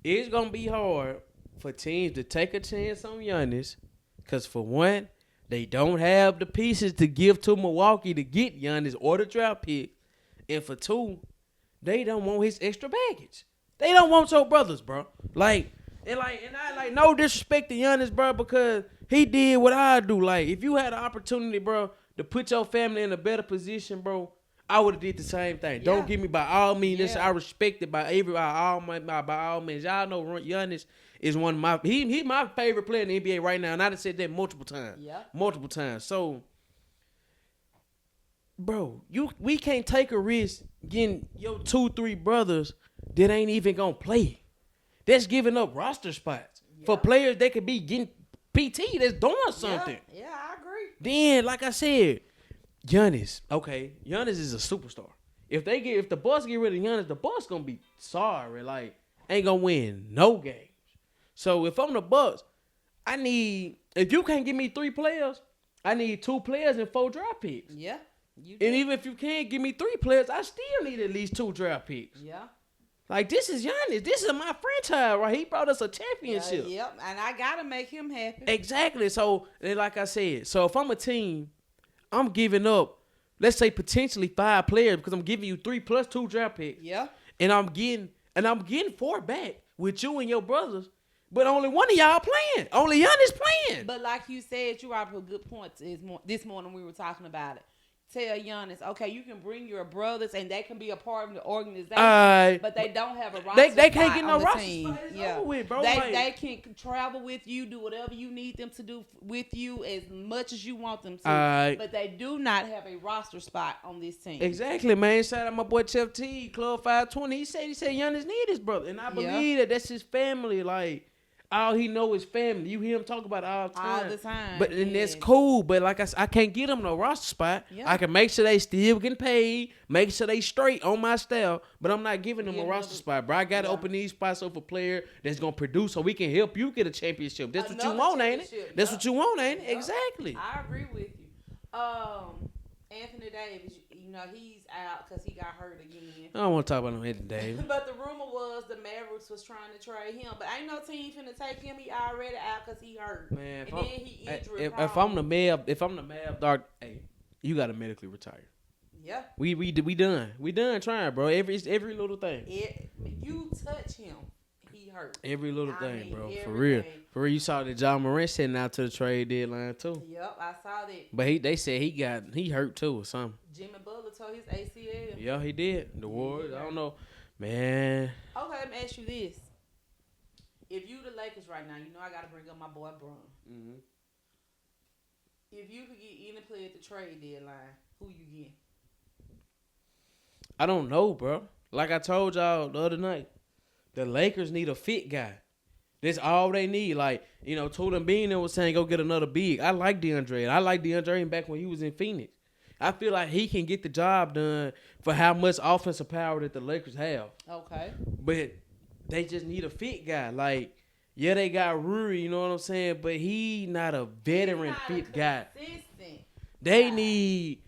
It's going to be hard for teams to take a chance on Giannis because, for one, they don't have the pieces to give to Milwaukee to get Giannis or the draft pick. And for 2, they don't want his extra baggage. They don't want your brothers, bro. And I no disrespect to Giannis, bro, because he did what I do. Like, if you had an opportunity, bro, to put your family in a better position, bro, I would have did the same thing. Yeah. Don't get me by all means. Yeah. I respect it by all means. Y'all know Giannis is one of my he my favorite player in the NBA right now, and I done said that multiple times. Yeah. Multiple times. So, bro, we can't take a risk getting your 2-3 brothers that ain't even gonna play. That's giving up roster spots for players that could be getting PT that's doing something. Yeah, I agree. Then, like I said, Giannis is a superstar. If the Bucks get rid of Giannis, the Bucks gonna be sorry. Like, ain't gonna win no games. So if I'm the Bucks, if you can't give me 3 players, I need 2 players and 4 draft picks. Yeah. And even if you can't give me 3 players, I still need at least 2 draft picks. Yeah. Like, this is Giannis. This is my franchise, right? He brought us a championship. Yep. And I gotta make him happy. Exactly. So, like I said, if I'm a team, I'm giving up, let's say potentially 5 players because I'm giving you 3 plus 2 draft picks. Yeah. And I'm getting 4 back with you and your brothers, but only one of y'all playing. Only Giannis playing. But like you said, you brought up a good point this morning we were talking about it. tell Giannis, okay, you can bring your brothers and they can be a part of the organization, but they don't have a roster. They can't get no roster team. spot. It's over with, bro. They can travel with you, do whatever you need them to do with you as much as you want them to. But they do not have a roster spot on this team. Exactly, man. Shout out my boy Chef T, Club 520. He said Giannis need his brother, and I believe that that's his family. Like, all he know is family. You hear him talk about it all the time. But and that's cool. But like I can't get him no roster spot. Yeah. I can make sure they still getting paid, make sure they straight on my staff. But I'm not giving them a roster spot, bro. I gotta open these spots up for a player that's gonna produce, so we can help you get a championship. That's what you want, ain't it? That's what you want, ain't it? Exactly. I agree with you. Anthony Davis, you know, he's out because he got hurt again. I don't want to talk about him Anthony Davis. But the rumor was the Mavericks was trying to trade him. But ain't no team finna take him. He already out because he hurt. Man, if I'm the Mav, dog, hey, you got to medically retire. Yeah. We done. We done trying, bro. Every little thing. You touch him, he hurt. Every little thing, bro. For real. For real, you saw that John Morant sitting out to the trade deadline too. Yep, I saw that. But they said he hurt too or something. Jimmy Butler tore his ACL. Yeah, he did. The Warriors, I don't know. Man. Okay, let me ask you this. If you the Lakers right now, you know I got to bring up my boy Bron. Mm-hmm. If you could get any player at the trade deadline, who you get? I don't know, bro. Like I told y'all the other night, the Lakers need a fit guy. That's all they need. Like, you know, Tulin Bean was saying, go get another big. I like DeAndre. I like DeAndre back when he was in Phoenix. I feel like he can get the job done for how much offensive power that the Lakers have. Okay. But they just need a fit guy. Like, yeah, they got Ruri, you know what I'm saying? But he not a veteran fit guy. They need,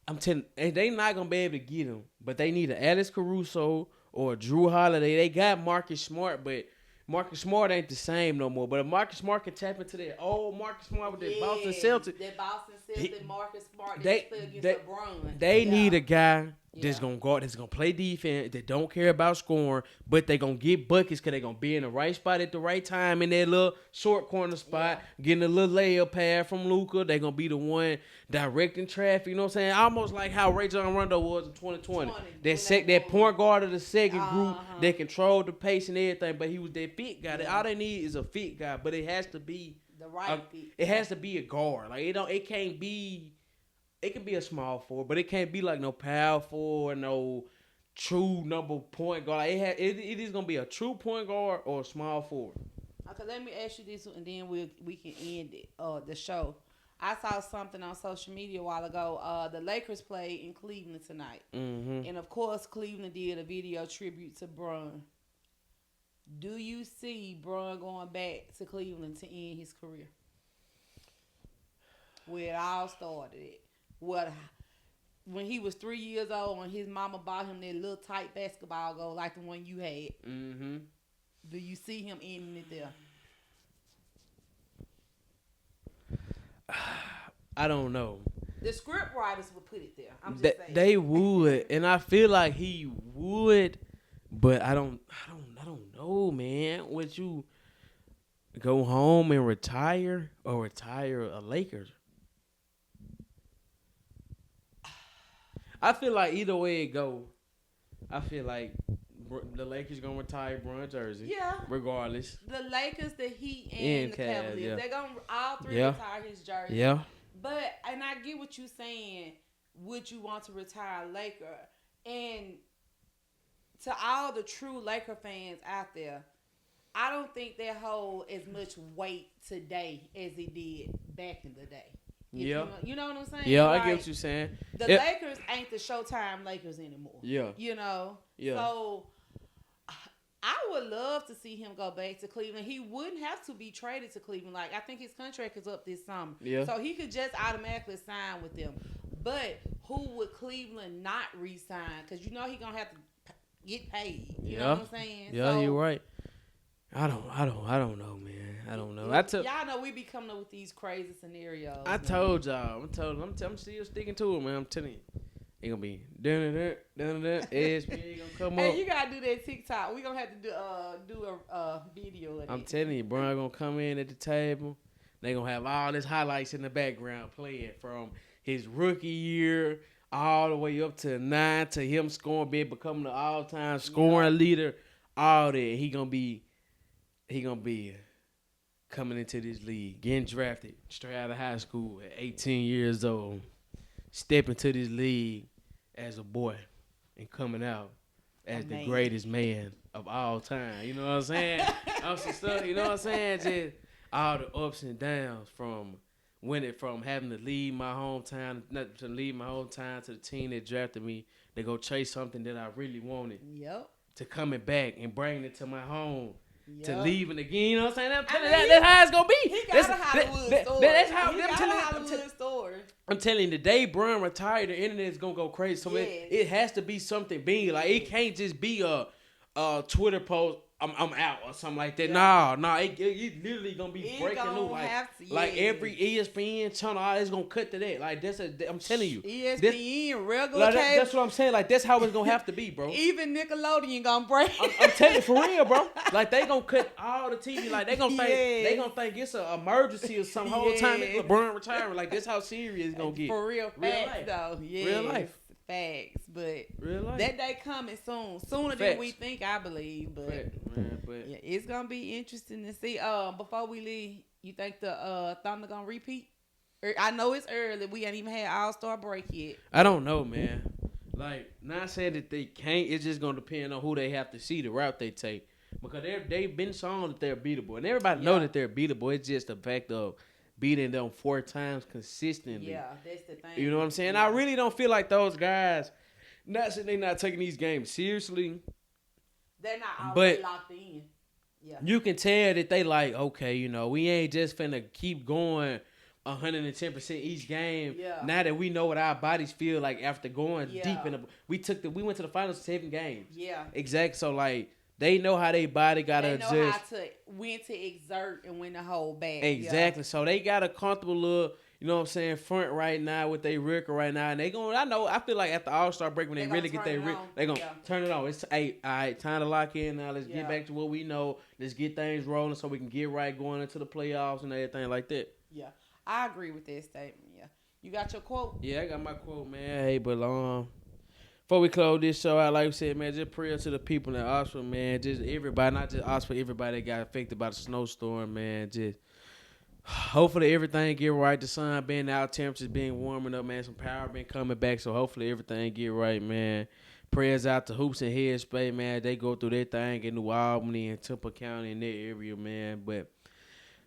I'm telling you, they not going to be able to get him. But they need an Alex Caruso or a Drew Holiday. They got Marcus Smart, but Marcus Smart ain't the same no more. But if Marcus Smart can tap into that old Marcus Smart with that Boston Celtics. That Boston Celtics, Marcus Smart, they play against LeBron. They need a guy that's gonna guard, that's gonna play defense, that don't care about scoring, but they gonna get buckets because they gonna be in the right spot at the right time in that little short corner spot, getting a little layup pass from Luka. They gonna be the one directing traffic. You know what I'm saying? Almost like how Ray John Rondo was in 2020. That point guard of the second group that controlled the pace and everything, but he was that fit guy. All they need is a fit guy, but it has to be the right fit. It has to be a guard. Like it can't be. It can be a small forward, but it can't be like no power forward, no true number point guard. Like it is gonna be a true point guard or a small forward. Okay, let me ask you this, and then we can end it, the show. I saw something on social media a while ago. The Lakers played in Cleveland tonight, and of course, Cleveland did a video tribute to Bron. Do you see Bron going back to Cleveland to end his career? Where it all started at. When he was 3 years old and his mama bought him that little tight basketball goal like the one you had. Mm-hmm. Do you see him ending it there? I don't know. The script writers would put it there. I'm just saying. They would, and I feel like he would, but I don't know, man. Would you go home and retire or retire a Lakers? I feel like either way it go, I feel like the Lakers gonna retire Bron jersey. Yeah. Regardless. The Lakers, the Heat, and the Cavaliers. They're gonna all three retire his jersey. Yeah. But and I get what you're saying. Would you want to retire a Laker? And to all the true Laker fans out there, I don't think they hold as much weight today as it did back in the day. You know what I'm saying? Yeah, like, I get what you're saying. The Lakers ain't the Showtime Lakers anymore. Yeah. You know? Yeah. So, I would love to see him go back to Cleveland. He wouldn't have to be traded to Cleveland. Like, I think his contract is up this summer. Yeah. So, he could just automatically sign with them. But who would Cleveland not re-sign? Because you know he going to have to get paid. You know what I'm saying? Yeah, so, you're right. I don't know, man. I don't know. Y'all know we be coming up with these crazy scenarios. I told y'all. I'm still sticking to it, man. I'm telling you. It gonna be ESPN gonna come up. Hey, you gotta do that TikTok. We gonna have to do a video of it. I'm telling you, Bron gonna come in at the table. They gonna have all his highlights in the background playing from his rookie year all the way up to 9 to him scoring big, becoming the all-time scoring leader, all that. He gonna be coming into this league, getting drafted straight out of high school at 18 years old, stepping to this league as a boy and coming out as the greatest man of all time. You know what I'm saying? Some stuff, you know what I'm saying? Just all the ups and downs from having to leave my hometown, not to leave my hometown to the team that drafted me, to go chase something that I really wanted. Yep. To coming back and bringing it to my home. Yep. To leaving again, you know what I'm saying? I'm telling you, that's how it's gonna be. He got a Hollywood story. That's how he got a Hollywood story. I'm telling you, the day Bron retired, the internet is gonna go crazy. So it has to be something big. Like it can't just be a Twitter post. I'm out or something like that. Yeah. No, it literally gonna be breaking news. Like every ESPN channel, it's gonna cut to that. Like I'm telling you, ESPN regular cable. That's what I'm saying. Like that's how it's gonna have to be, bro. Even Nickelodeon gonna break. I'm telling you for real, bro. Like they gonna cut all the TV. Like they gonna think it's an emergency or some whole time LeBron retiring. Like that's how serious it's gonna get. For real facts though. Yeah. Real life. Facts, but real life. That day coming sooner than we think, I believe. But, but yeah, it's gonna be interesting to see. Before we leave, you think the Thunder gonna repeat? I know it's early. We ain't even had All-Star break yet. I don't know, man. Like, not saying that they can't. It's just gonna depend on who they have to see, the route they take, because they've been shown that they're beatable, and everybody know that they're beatable. It's just the fact of beating them 4 times consistently. Yeah, that's the thing. You know what I'm saying? Yeah. I really don't feel like those guys, not saying they're not taking these games seriously. They're not already locked in. Yeah. You can tell that they like, okay, you know, we ain't just finna keep going 110% each game. Yeah. Now that we know what our bodies feel like after going deep in we went to the finals 7 games. Yeah. Exactly. So like they know how their body gotta adjust. They know when to exert and when to hold back. Exactly. Yeah. So they got a comfortable little, you know what I'm saying, front right now with their record right now. And I feel like at the All-Star break when they really get their record, they gonna turn it on. It's all right, time to lock in now. Let's get back to what we know. Let's get things rolling so we can get right going into the playoffs and everything like that. Yeah. I agree with that statement, yeah. You got your quote? Yeah, I got my quote, man. Hey, but before we close this show out, like we said, man, just prayer to the people in Oxford, man. Just everybody, not just Oxford, everybody that got affected by the snowstorm, man. Just hopefully everything get right. The sun being out, temperatures being warming up, man. Some power been coming back, so hopefully everything get right, man. Prayers out to Hoops and Headspace, man. They go through their thing in New Albany and Temple County in that area, man. But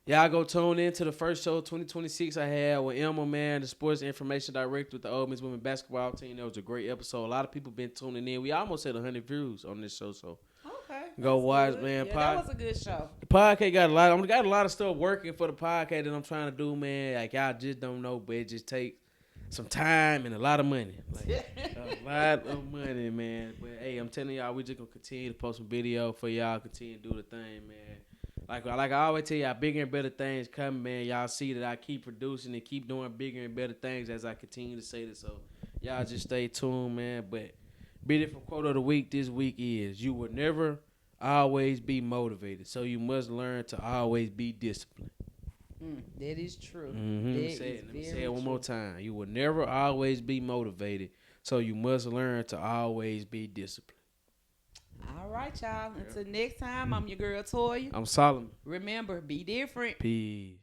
y'all go tune in to the first show 2026 I had with Emma, man, the sports information director with the Ole Miss women basketball team. That was a great episode. A lot of people been tuning in. We almost had 100 views on this show, so okay, go watch, good. man. Yeah, that was a good show. The podcast got a lot of stuff working for the podcast that I'm trying to do, man. Like y'all just don't know, but it just takes some time and a lot of money. Like a lot of money, man. But hey, I'm telling y'all, we just gonna continue to post some video for y'all, continue to do the thing, man. Like I always tell y'all, bigger and better things coming, man. Y'all see that I keep producing and keep doing bigger and better things as I continue to say this. So y'all just stay tuned, man. But BeDifferent quote of the week this week is, you will never always be motivated, so you must learn to always be disciplined. That is true. Mm-hmm. Let me say it one more time. You will never always be motivated, so you must learn to always be disciplined. All right, y'all. Until next time, I'm your girl, Toya. I'm Solomon. Remember, be different. Peace.